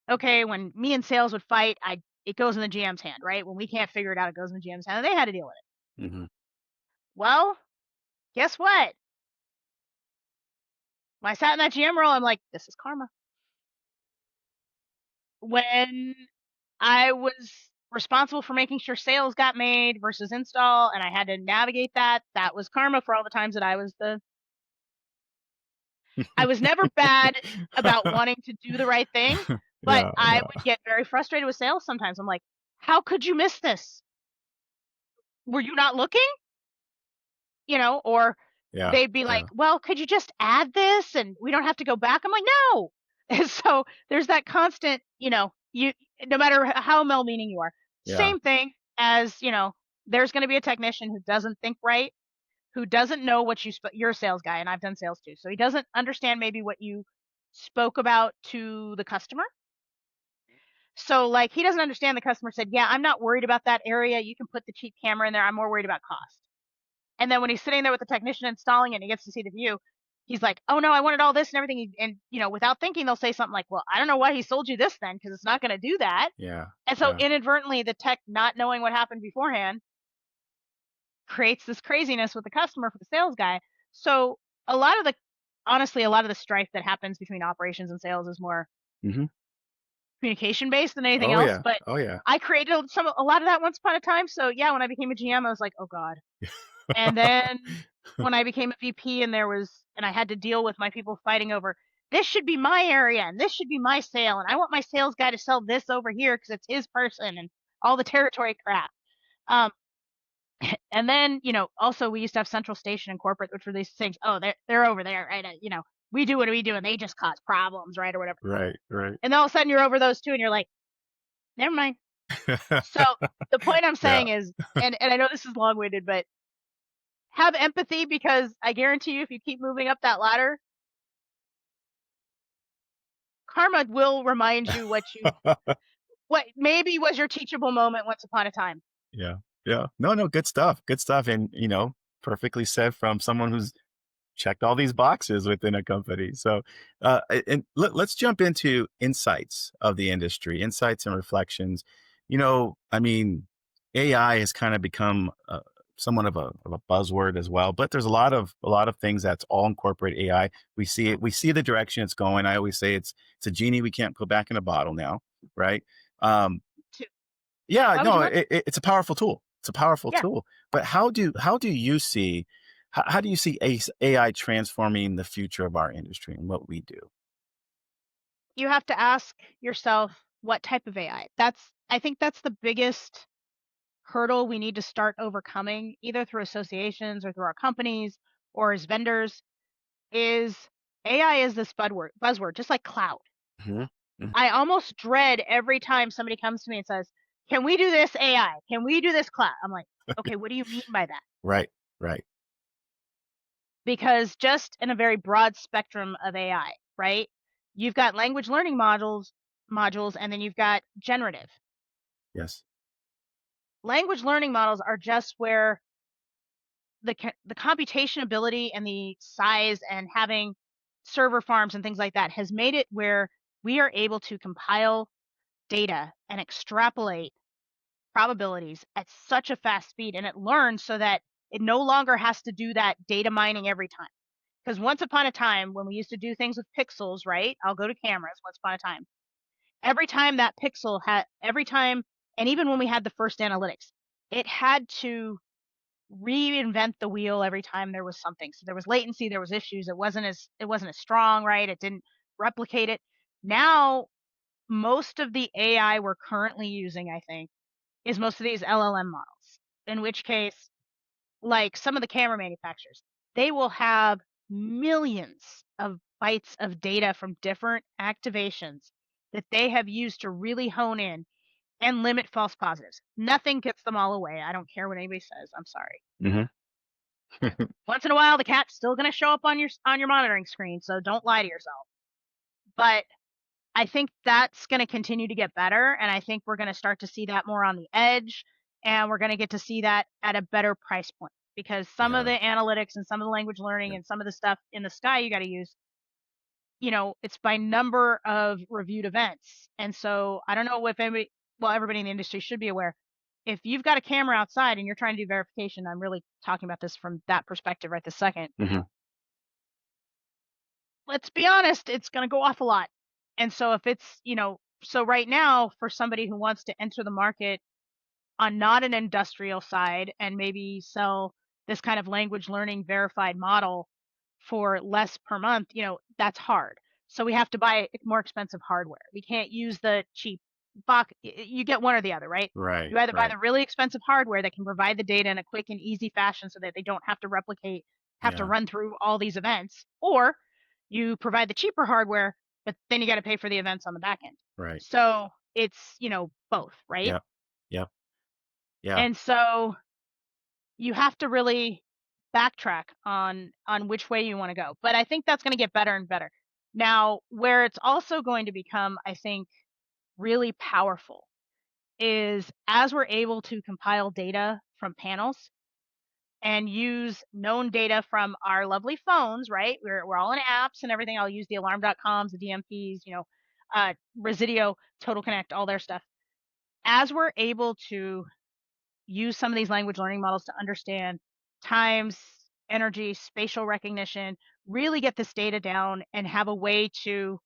Okay, when me and sales would fight, I it goes in the GM's hand, right? When we can't figure it out, it goes in the GM's hand. And they had to deal with it. Mhm. Well, guess what? When I sat in that GM role, I'm like, this is karma. When I was responsible for making sure sales got made versus install, and I had to navigate that, that was karma for all the times that I was never bad about wanting to do the right thing, but Yeah, I yeah, would get very frustrated with sales sometimes. I'm like, "How could you miss this? Were you not looking?" Or yeah, they'd be like, yeah. "Well, could you just add this and we don't have to go back?" I'm like, "No." And so there's that constant, you no matter how well-meaning you are. Yeah. Same thing as, there's gonna be a technician who doesn't think right, who doesn't know what you're a sales guy, and I've done sales too. So he doesn't understand maybe what you spoke about to the customer. So like he doesn't understand the customer said, "Yeah, I'm not worried about that area. You can put the cheap camera in there. I'm more worried about cost." And then when he's sitting there with the technician installing it and he gets to see the view, he's like, "Oh no, I wanted all this and everything." And without thinking, they'll say something like, "Well, I don't know why he sold you this then, because it's not going to do that." Yeah, And so yeah. inadvertently, the tech not knowing what happened beforehand creates this craziness with the customer for the sales guy. So a lot of the, honestly, a lot of the strife that happens between operations and sales is more Mhm. communication based than anything Oh, else. yeah. But Oh, yeah. I created a lot of that once upon a time. So yeah, when I became a GM, I was like, "Oh God." And then when I became a VP and I had to deal with my people fighting over, this should be my area and this should be my sale. And I want my sales guy to sell this over here because it's his person and all the territory crap. Um, and then, also we used to have central station and corporate, which were these things. Oh, they're over there, right? We do what we do and they just cause problems, right? Or whatever. Right, right. And then all of a sudden you're over those two and you're like, never mind. So the point I'm Yeah. saying is, and I know this is long winded, but have empathy, because I guarantee you, if you keep moving up that ladder, karma will remind you what maybe was your teachable moment once upon a time. Yeah, yeah. No, no, good stuff, and, perfectly said from someone who's checked all these boxes within a company. So, and let's jump into insights of the industry, insights and reflections. I mean, AI has kind of become somewhat of a buzzword as well, but there's a lot of things that's all incorporate AI. We see it. We see the direction it's going. I always say it's a genie we can't put back in a bottle now, right? Um, To yeah, Why would you no, want to? it's a powerful tool. It's a powerful Yeah, tool. But how do you see AI transforming the future of our industry and what we do? you have to ask yourself what type of AI. I think that's the biggest hurdle we need to start overcoming, either through associations or through our companies or as vendors. Is AI is this buzzword, just like cloud. Mhm, mhm. I almost dread every time somebody comes to me and says, "Can we do this AI? Can we do this cloud?" I'm like, "Okay, what do you mean by that?" Right, right. Because just in a very broad spectrum of AI, right? You've got language learning modules, and then you've got generative. Yes. Language learning models are just where the computation ability and the size and having server farms and things like that has made it where we are able to compile data and extrapolate probabilities at such a fast speed, and it learns so that it no longer has to do that data mining every time. Because once upon a time, when we used to do things with pixels, right? I'll go to cameras. Once upon a time, every time, and even when we had the first analytics, it had to reinvent the wheel every time there was something. So there was latency, there was issues. It wasn't as strong, right? It didn't replicate it. Now, most of the AI we're currently using, I think, is most of these LLM models. In which case, like some of the camera manufacturers, they will have millions of bytes of data from different activations that they have used to really hone in and limit false positives. Nothing gets them all away. I don't care what anybody says. I'm sorry. Mhm. Once in a while, the cat's still gonna show up on your monitoring screen, so don't lie to yourself. But I think that's gonna continue to get better, and I think we're gonna start to see that more on the edge, and we're gonna get to see that at a better price point, because some of Yeah. the analytics and some of the language learning Yeah. and some of the stuff in the sky you gotta use, it's by number of reviewed events. And so I don't know if anybody, well, everybody in the industry should be aware. If you've got a camera outside and you're trying to do verification, I'm really talking about this from that perspective right this second. Mhm. Let's be honest, it's going to go off a lot. And so if it's, so right now for somebody who wants to enter the market on not an industrial side and maybe sell this kind of language learning verified model for less per month, that's hard. So we have to buy more expensive hardware. We can't use the cheap box. You get one or the other, right? Right, You either buy right. the really expensive hardware that can provide the data in a quick and easy fashion so that they don't have to replicate, have to Yeah, run through all these events, or you provide the cheaper hardware, but then you got to pay for the events on the back end. right. So it's, both, right? Yep, yep, yeah, And so you have to really backtrack on which way you want to go. But I think that's going to get better and better. Now, where it's also going to become, I think, really powerful is as we're able to compile data from panels and use known data from our lovely phones, right? We're all in apps and everything. I'll use the alarm.coms, the DMPs, Residio, Total Connect, all their stuff. As we're able to use some of these language learning models to understand times, energy, spatial recognition, really get this data down and have a way to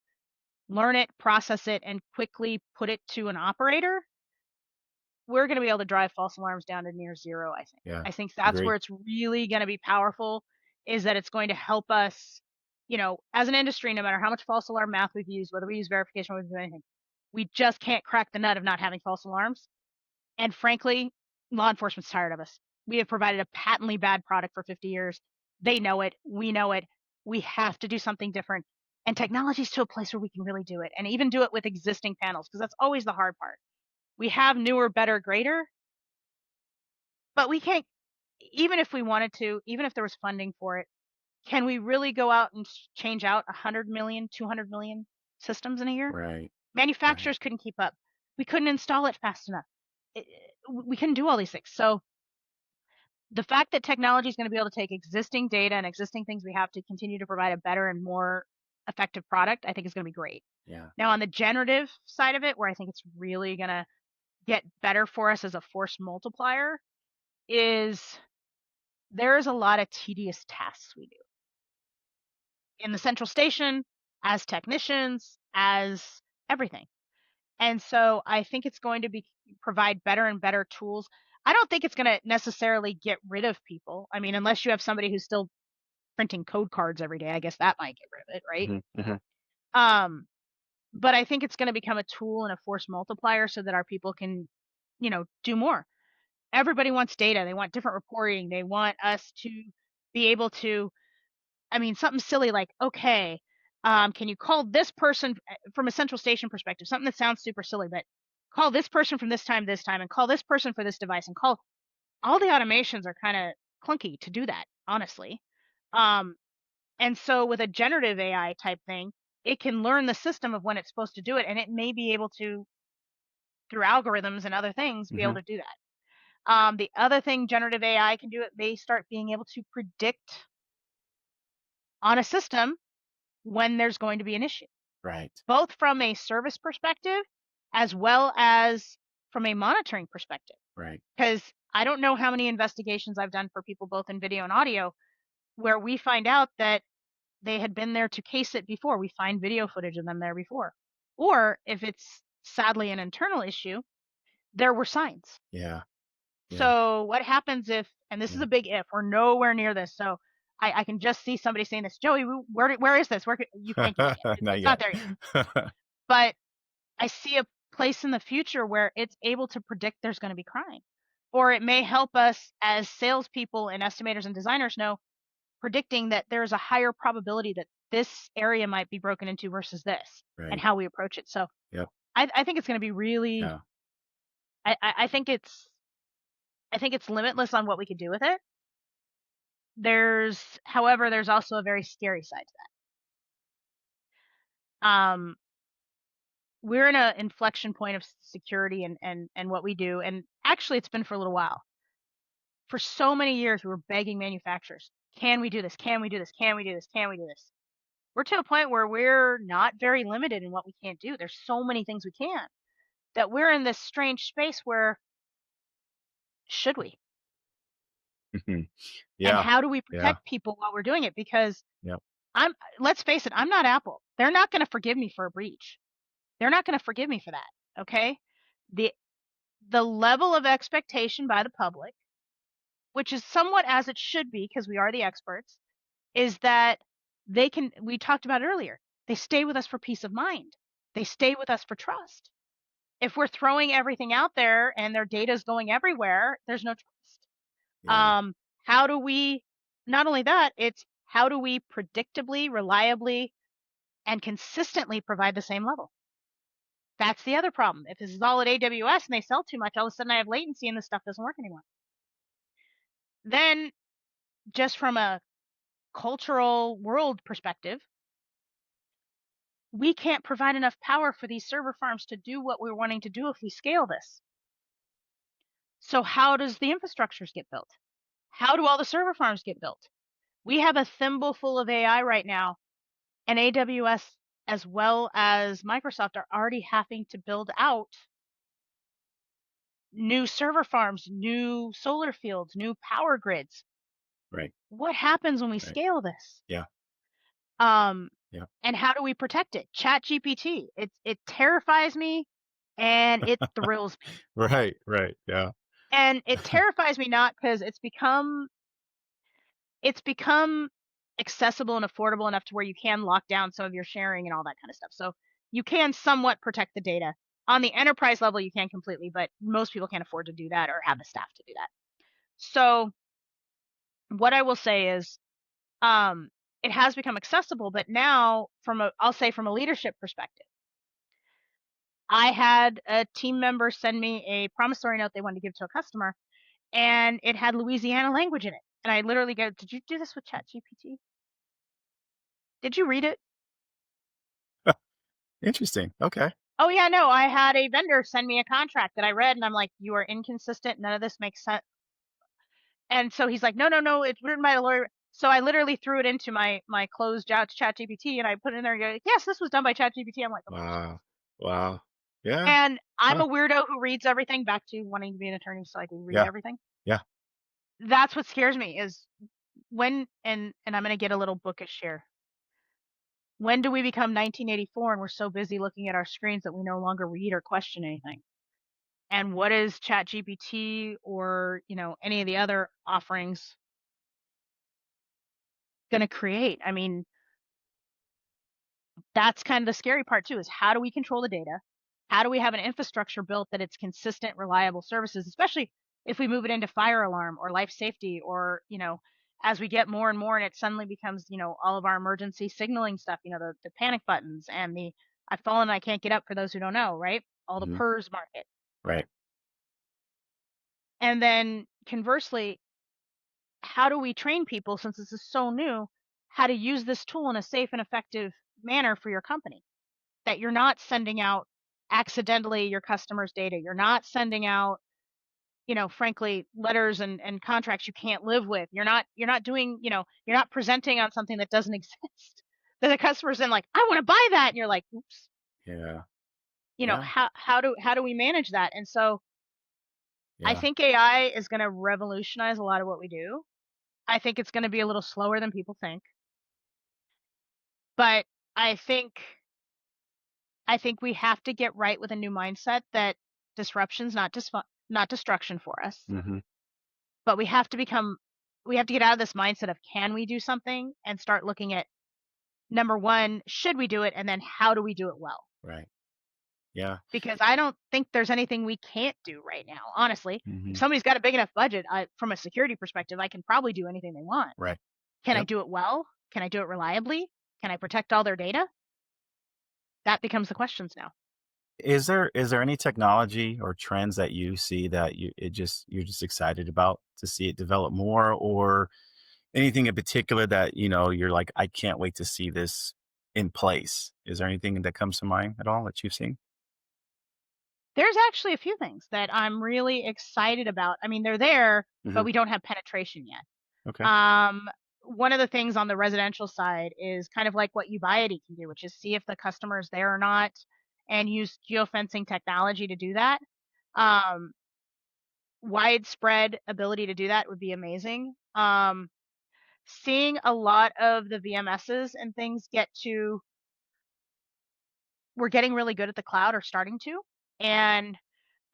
learn it, process it, and quickly put it to an operator, we're going to be able to drive false alarms down to near zero, I think. yeah. I think that's Agree. where it's really going to be powerful, is that it's going to help us, as an industry, no matter how much false alarm math we've used, whether we use verification or we do anything, we just can't crack the nut of not having false alarms. And frankly, law enforcement's tired of us. We have provided a patently bad product for 50 years. They know it. We know it. We have to do something different. And technology's to a place where we can really do it and even do it with existing panels, because that's always the hard part. We have newer, better, greater, but we can't, even if we wanted to, even if there was funding for it, can we really go out and change out 100 million, 200 million systems in a year? Right, right. Manufacturers couldn't keep up. We couldn't install it fast enough. It, we couldn't do all these things. So the fact that technology is going to be able to take existing data and existing things we have to continue to provide a better and more effective product, I think is going to be great. Yeah, Now, on the generative side of it, where I think it's really going to get better for us as a force multiplier, is there's a lot of tedious tasks we do in the central station as technicians, as everything. And so I think it's going to be provide better and better tools. I don't think it's going to necessarily get rid of people. I mean, unless you have somebody who's still printing code cards every day, I guess that might get rid of it, right? mhm, mhm. Um, but I think it's going to become a tool and a force multiplier so that our people can, do more. Everybody wants data. They want different reporting. They want us to be able to, I mean, something silly like, okay, can you call this person from a central station perspective? Something that sounds super silly, but call this person from this time, and call this person for this device, and call all the automations are kind of clunky to do that, honestly. Um, and so with a generative AI type thing, it can learn the system of when it's supposed to do it, and it may be able to, through algorithms and other things, be able Mhm. to do that. The other thing generative AI can do, it may start being able to predict on a system when there's going to be an issue, Right, both from a service perspective as well as from a monitoring perspective. right. Because I don't know how many investigations I've done for people both in video and audio where we find out that they had been there to case it before. We find video footage of them there before. Or if it's sadly an internal issue, there were signs. Yeah, yeah, So what happens if, and this is yeah. a big if, we're nowhere near this. So I can just see somebody saying this, Joey, where is this? You can't get it yet. Not It's not yet. there yet. But I see a place in the future where it's able to predict there's going to be crime. Or it may help us as salespeople and estimators and designers know, predicting that there's a higher probability that this area might be broken into versus this, and Right. how we approach it. So Yep. I think it's going to be really, Yeah. I think it's limitless on what we could do with it. However, there's also a very scary side to that. We're in a inflection point of security and what we do, and actually it's been for a little while. For so many years, we were begging manufacturers, "Can we do this? Can we do this? Can we do this? Can we do this?" We're to a point where we're not very limited in what we can't do. There's so many things we can, that we're in this strange space where, should we? Mhm. And Yeah. how do we Yeah. protect people while we're doing it? Because Yep. I'm let's face it, I'm not Apple. They're not gonna forgive me for a breach. They're not gonna forgive me for that, okay? The the level of expectation by the public, which is somewhat as it should be because we are the experts, is that we talked about it earlier, they stay with us for peace of mind. They stay with us for trust. If we're throwing everything out there and their data is going everywhere, there's no trust. Yeah. Um, how do we not only that, it's how do we predictably, reliably, and consistently provide the same level? That's the other problem. If this is all at AWS and they sell too much, all of a sudden I have latency and this stuff doesn't work anymore. Then, just from a cultural world perspective, we can't provide enough power for these server farms to do what we're wanting to do if we scale this. So how does the infrastructures get built? How do all the server farms get built? We have a thimble full of AI right now, and AWS as well as Microsoft are already having to build out new server farms, new solar fields, new power grids. Right. What happens when we Right. scale this? Yeah. Um, Yeah. and how do we protect it? Chat GPT. It terrifies me and it thrills me. Right. Right. Yeah. And it terrifies me not because it's become accessible and affordable enough to where you can lock down some of your sharing and all that kind of stuff. So you can somewhat protect the data. On the enterprise level, you can completely, but most people can't afford to do that or have the staff to do that. So what I will say is, um, it has become accessible, but now I'll say from a leadership perspective, I had a team member send me a promissory note they wanted to give to a customer, and it had Louisiana language in it. And I literally go, "Did you do this with ChatGPT? Did you read it?" Interesting. Okay. "Oh, yeah, no, I had a vendor send me a contract that I read," and I'm like, "You are inconsistent. None of this makes sense." And so he's like, "No, no, no, it's written by a lawyer." So I literally threw it into my closed out ChatGPT, and I put it in there and go, "Yes, this was done by ChatGPT." I'm like, "Of course it was." Wow. Wow. Yeah. And I'm Huh. a weirdo who reads everything, back to wanting to be an attorney so I can read Yeah. everything. Yeah. That's what scares me is when and I'm gonna get a little bookish here. When do we become 1984 and we're so busy looking at our screens that we no longer read or question anything? And what is ChatGPT or, any of the other offerings gonna create? I mean, that's kind of the scary part too, is how do we control the data? How do we have an infrastructure built that it's consistent, reliable services, especially if we move it into fire alarm or life safety or, as we get more and more and it suddenly becomes, all of our emergency signaling stuff, the panic buttons and the I've fallen, I can't get up for those who don't know, right? All the Mhm. PERS market. Right. And then conversely, how do we train people, since this is so new, how to use this tool in a safe and effective manner for your company? That you're not sending out accidentally your customers' data. You're not sending out, frankly, letters and contracts you can't live with. You're not doing, you're not presenting on something that doesn't exist. That the customer's then like, I want to buy that. And you're like, oops. Yeah. Yeah. How do we manage that? And so I Yeah. think AI is going to revolutionize a lot of what we do. I think it's going to be a little slower than people think, but I think I think we have to get right with a new mindset that disruption's not destruction for us, Mhm. but we have to get out of this mindset of can we do something and start looking at number 1, should we do it? And then how do we do it well? Right. Yeah. Because I don't think there's anything we can't do right now, honestly. If Mhm. somebody's got a big enough budget, from a security perspective, I can probably do anything they want. Right. Can I Yep. do it well? Can I do it reliably? Can I protect all their data? That becomes the questions now. Is there any technology or trends that you see that you're just excited about to see it develop more, or Anything in particular that, you're like, "I can't wait to see this in place." Is there anything that comes to mind at all that you've seen? There's actually a few things that I'm really excited about. I mean, they're there, but Mhm. we don't have penetration yet. Okay. Um, One of the things on the residential side is kind of like what Ubiety can do, which is see if the customer is there or not and use geofencing technology to do that. Um, Widespread ability to do that would be amazing. Seeing a lot of the VMSs and things get to we're getting really good at the cloud or starting to. And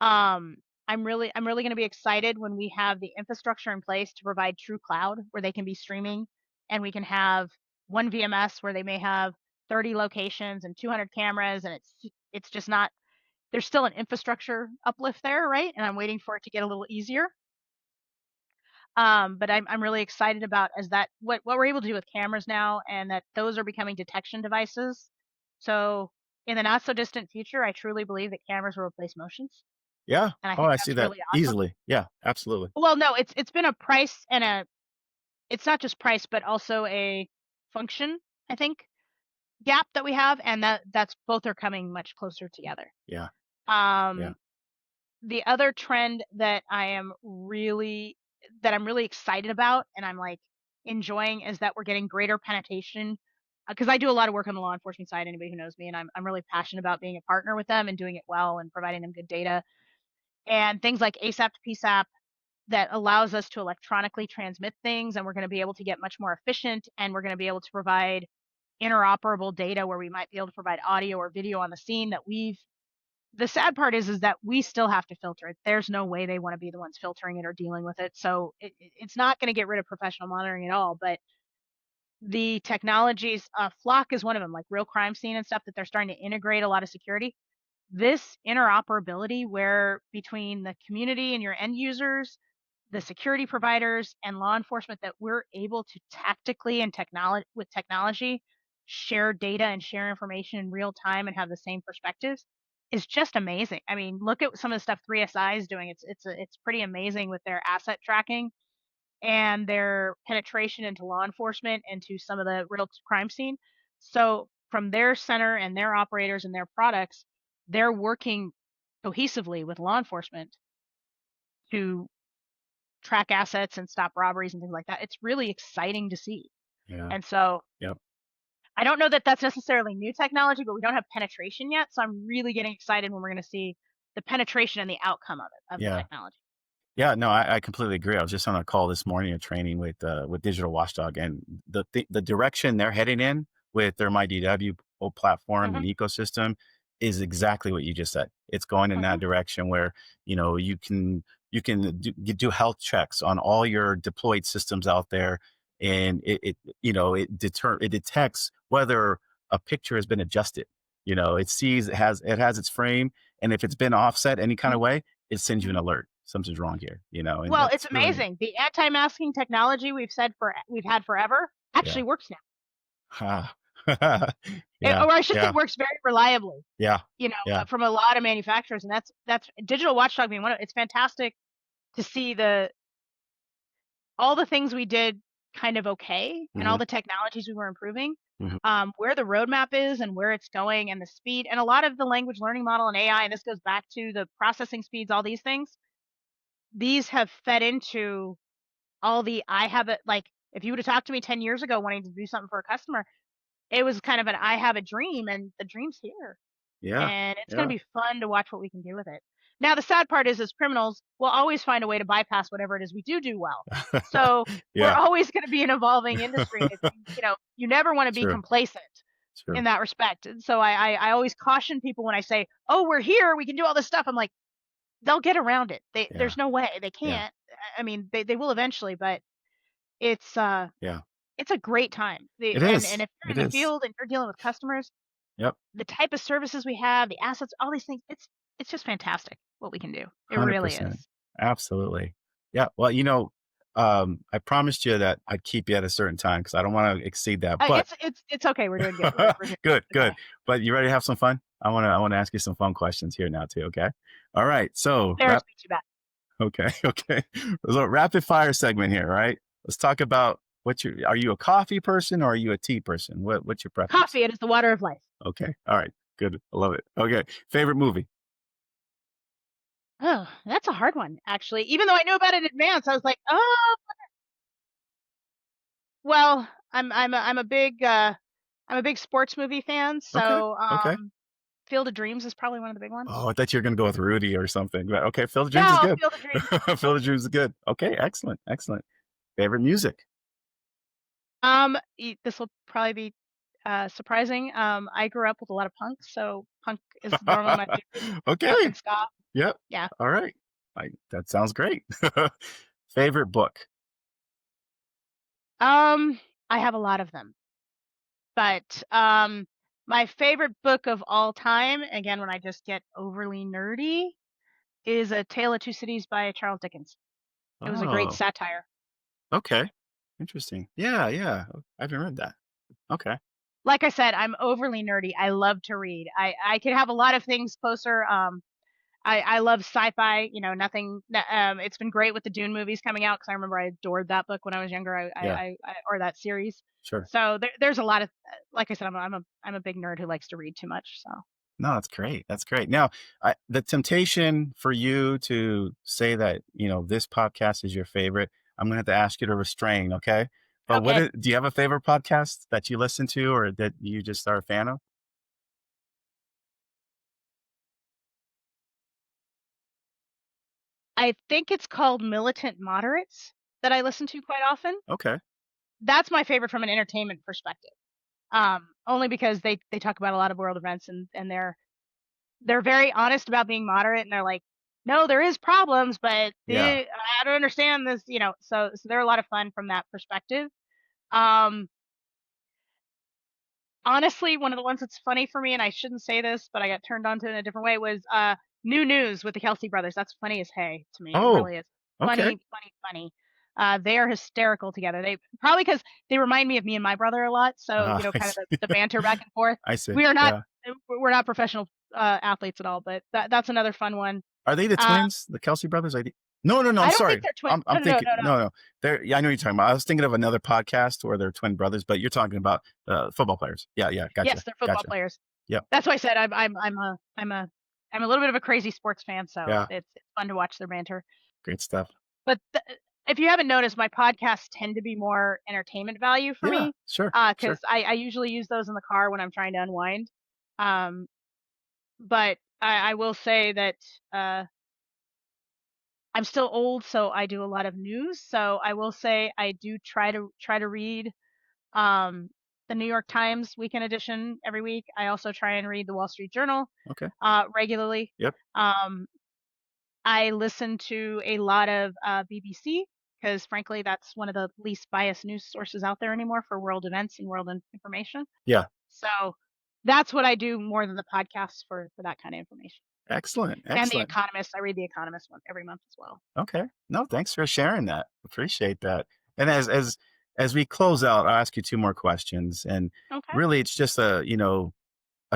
Um, I'm really gonna be excited when we have the infrastructure in place to provide true cloud where they can be streaming and we can have one VMS where they may have 30 locations and 200 cameras and it's just not there's still an infrastructure uplift there, right? And I'm waiting for it to get a little easier. But I'm really excited about as that what we're able to do with cameras now and that those are becoming detection devices. So in the not so distant future, I truly believe that cameras will replace motions. Yeah. And I Oh, think I see that's that really awesome. easily. Yeah, absolutely. Well, no, it's been a price and a it's not just price, but also a function, I think, gap that we have, and that's both are coming much closer together. Yeah, yeah. Um, the other trend that I'm really excited about and I'm like enjoying is that we're getting greater penetration because I do a lot of work on the law enforcement side, anybody who knows me, and I'm really passionate about being a partner with them and doing it well and providing them good data. And things like ASAP to PSAP that allows us to electronically transmit things and we're going to be able to get much more efficient and we're going to be able to provide interoperable data where we might be able to provide audio or video on the scene that we've the sad part is that we still have to filter it. There's no way they want to be the ones filtering it or dealing with it. So it's not going to get rid of professional monitoring at all, but the technologies, Flock is one of them, like real crime scene and stuff that they're starting to integrate a lot of security. This interoperability where between the community and your end users, the security providers and law enforcement that we're able to tactically and technology share data and share information in real time and have the same perspectives is just amazing. I mean, look at some of the stuff 3SI is doing. It's pretty amazing with their asset tracking and their penetration into law enforcement and to some of the real crime scene. So from their center and their operators and their products, they're working cohesively with law enforcement to track assets and stop robberies and things like that. It's really exciting to see. Yeah. And so Yep. I don't know that that's necessarily new technology, but we don't have penetration yet. So I'm really getting excited when we're going to see the penetration and the outcome of it, of the Yeah. technology. Yeah, no, I completely agree. I was just on a call this morning, a training with Digital Watchdog, and the direction they're heading in with their MyDW platform and Hmm. ecosystem is exactly what you just said. It's going in that Hmm. direction where you do health checks on all your deployed systems out there, and it detects whether a picture has been adjusted. It sees it has its frame, and if it's been offset any kind of way, it sends you an Hmm. alert. Something's wrong here, and Well, it's that's really neat. amazing. The anti-masking technology we've had forever Yeah. actually works now. Ha. Or Yeah, I should say yeah, works very reliably, yeah, yeah. from a lot of manufacturers. And that's Digital Watchdog being one of it's fantastic to see the all the things we did kind of okay and all Mhm, the technologies we were improving, mhm. where the roadmap is and where it's going and the speed and a lot of the language learning model and AI, and this goes back to the processing speeds, all these things, these have fed into all the I have it like if you would have talked to me 10 years ago wanting to do something for a customer, it was kind of an I have a dream and the dream's here. Yeah, And it's gonna yeah. be fun to watch what we can do with it. Now, the sad part is, as criminals, we'll always find a way to bypass whatever it is we do well. So we're Yeah. always going to be an evolving industry, and you never want to be True, complacent in true. that respect. And so I always caution people when I say, "Oh, we're here, we can do all this stuff." I'm like, they'll get around it. Yeah, There's no way they yeah. can't. I mean, they will eventually, but it's uh Yeah. it's a great time. It And is, if you're it in the is. field and you're dealing with customers, Yep, the type of services we have, the assets, all these things, it's just fantastic what we can do. It really 100%. is. Absolutely. Yeah, well, I promised you that I'd keep you at a certain time because I don't wanna exceed that, but It's okay. We're doing good. We're doing good, okay. good. But you ready to have some fun? I wanna ask you some fun questions here now too, okay? All right, so Embarrass me too bad. okay, okay. So rapid fire segment here, right? Let's talk about What's your are you a coffee person or are you a tea person? What's your preference? Coffee, it is the water of life. Okay. All right. Good. I love it. Okay. Favorite movie? Oh, that's a hard one, actually. Even though I knew about it in advance, I was like, "Oh, well, I'm a big sports movie fan, Okay. so, Okay. Field of Dreams is probably one of the big ones. Oh, I thought you were gonna go with Rudy or something. But okay, Phil Dreams is No, good. Field of Dreams. Phil Dreams is good. Okay, excellent, excellent. Favorite music? This will probably be surprising. I grew up with a lot of punk, so punk is normally my favorite. Punk Okay. and ska. Yep. Yeah. All right. That sounds great. Favorite book? Um, I have a lot of them, but my favorite book of all time, again, when I just get overly nerdy, is A Tale of Two Cities by Charles Dickens. It was a great Oh, satire. okay. Interesting. Yeah, yeah. I haven't read that. Okay. Like I said, I'm overly nerdy. I love to read. I could have a lot of things closer. I love sci-fi, you know, it's been great with the Dune movies coming out because I remember I adored that book when I was younger. Yeah, Or that series. sure. So there's a lot of, like I said, I'm a big nerd who likes to read too much. So No, that's great. That's great. Now, the temptation for you to say that, this podcast is your favorite, I'm gonna have to ask you to restrain, okay? But okay, do you have a favorite podcast that you listen to or that you just are a fan of? I think it's called Militant Moderates that I listen to quite often. Okay. That's my favorite from an entertainment perspective. Only because they talk about a lot of world events and they're very honest about being moderate and they're like, no, there is problems, but Yeah. I don't understand this, you know. So they're a lot of fun from that perspective. Um, Honestly, one of the ones that's funny for me, and I shouldn't say this, but I got turned on to it in a different way, was New News with the Kelsey brothers. That's funny as hey to me. It Oh, really is okay. funny, funny, funny. They are hysterical together. They probably because they remind me of me and my brother a lot. So you know, I kind of see. the banter back and forth. I see. We are not Yeah. we're not professional athletes at all, but that's another fun one. Are they the Uh, twins? The Kelsey brothers? No, no, no, I'm I don't think sorry. they're twins. I'm No, no, no, thinking no, no. no, no. They're yeah, I know what you're talking about. I was thinking of another podcast where they're twin brothers, but you're talking about, football players. Yeah, yeah, gotcha, Yes, they're football gotcha. players. Yep, That's why I said I'm a little bit of a crazy sports fan, so yeah, it's fun to watch their banter. great stuff. But if you haven't noticed, my podcasts tend to be more entertainment value for Yeah, me, sure, because sure. I usually use those in the car when I'm trying to unwind. Um, but I will say that I'm still old, so I do a lot of news. So I will say I do try to read um, the New York Times Weekend Edition every week. I also try and read the Wall Street Journal Okay. regularly. Yep. Um, I listen to a lot of BBC because, frankly, that's one of the least biased news sources out there anymore for world events and information. Yeah. So that's what I do more than the podcasts for that kind of information. Excellent, And The excellent. Economist, I read The Economist one every month as well. Okay. No, thanks for sharing that. Appreciate that. And as we close out, I'll ask you 2 more questions, and Okay. really it's just a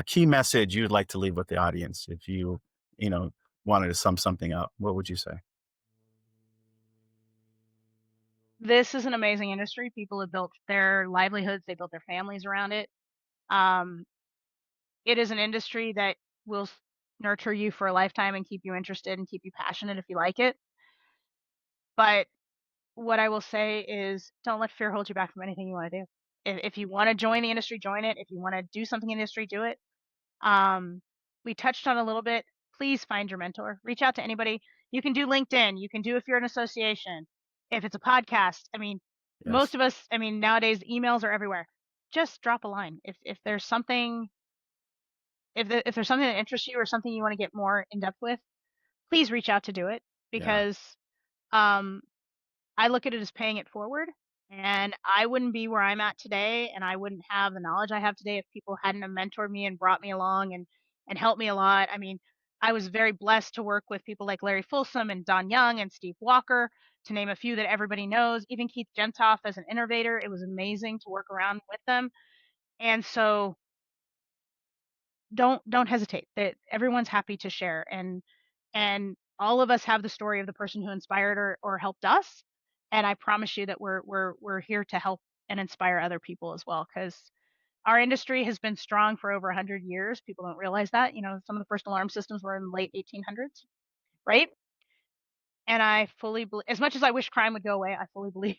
key message you'd like to leave with the audience if you know, wanted to sum something up, what would you say? This is an amazing industry. People have built their livelihoods, they built their families around it. Um, it is an industry that will nurture you for a lifetime and keep you interested and keep you passionate if you like it. But what I will say is don't let fear hold you back from anything you want to do. If you want to join the industry, join it. If you want to do something in the industry, do it. Um, we touched on a little bit. Please find your mentor. Reach out to anybody. You can do LinkedIn. You can do if you're an association. If it's a podcast, I mean, most Yes. of us, I mean, nowadays emails are everywhere. Just drop a line. If there's something, if there's something that interests you or something you want to get more in depth with, please reach out to do it Yeah. because um, I look at it as paying it forward. And I wouldn't be where I'm at today, and I wouldn't have the knowledge I have today if people hadn't have mentored me and brought me along and helped me a lot. I mean, I was very blessed to work with people like Larry Folsom and Don Young and Steve Walker, to name a few that everybody knows. Even Keith Gentoff as an innovator, it was amazing to work around with them. And so don't hesitate. That everyone's happy to share, and all of us have the story of the person who inspired or helped us. and I promise you that we're here to help and inspire other people as well, because our industry has been strong for over 100 years. People don't realize that. You know, some of the first alarm systems were in the late 1800s, right? And I fully believe, as much as I wish crime would go away, I fully believe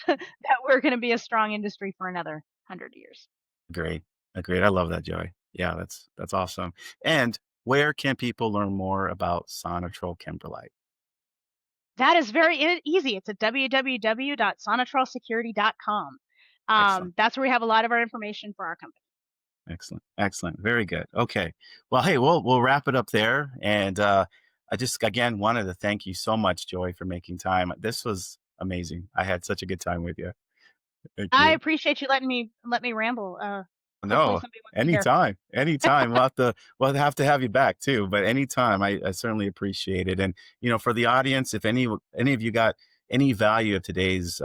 that we're gonna be a strong industry for another 100 years. Great. Agreed. I love that, Joy. Yeah, that's awesome. And where can people learn more about Sonitrol Kimberlite? That is very easy. It's at www.sonitrolsecurity.com. Excellent. That's where we have a lot of our information for our company. Excellent. Excellent. Very good. Okay. Well, hey, we'll wrap it up there. And I just again wanted to thank you so much, Joy, for making time. This was amazing. I had such a good time with you. Thank I you. appreciate you letting me ramble. Hopefully No, somebody wants to hear. anytime, anytime. We'll have to have you back too, but anytime. I certainly appreciate it. And for the audience, if any of you got any value of today's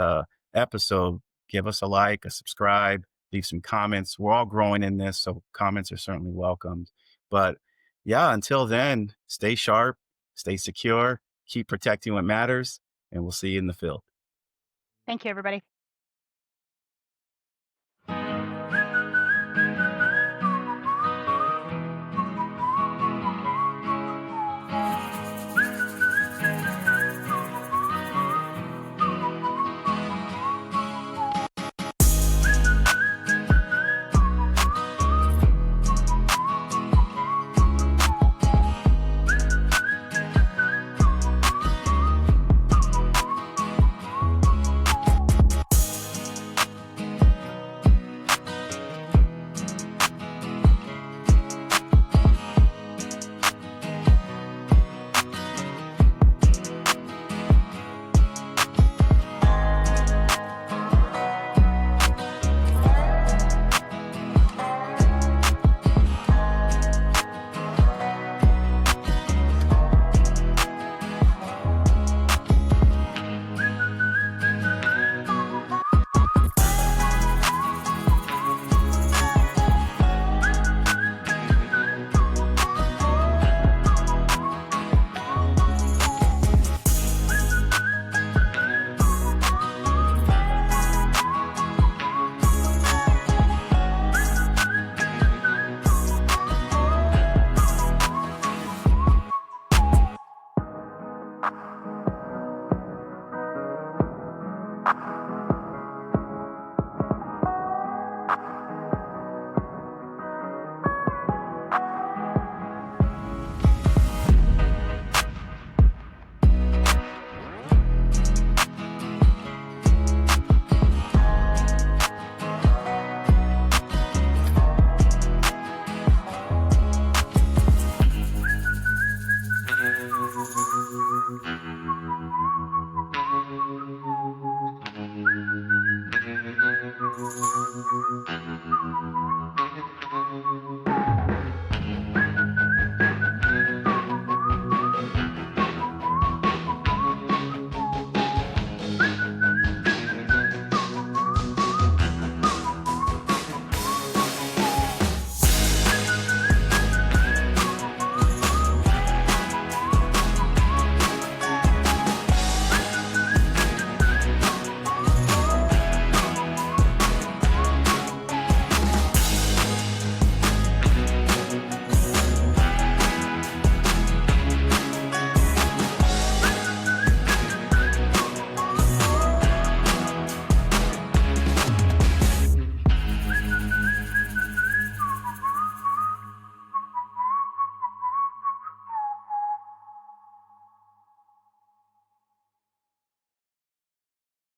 episode, give us a like, a subscribe, leave some comments. We're all growing in this, so comments are certainly welcomed. But yeah, until then, stay sharp, stay secure, keep protecting what matters, and we'll see you in the field. Thank you, everybody.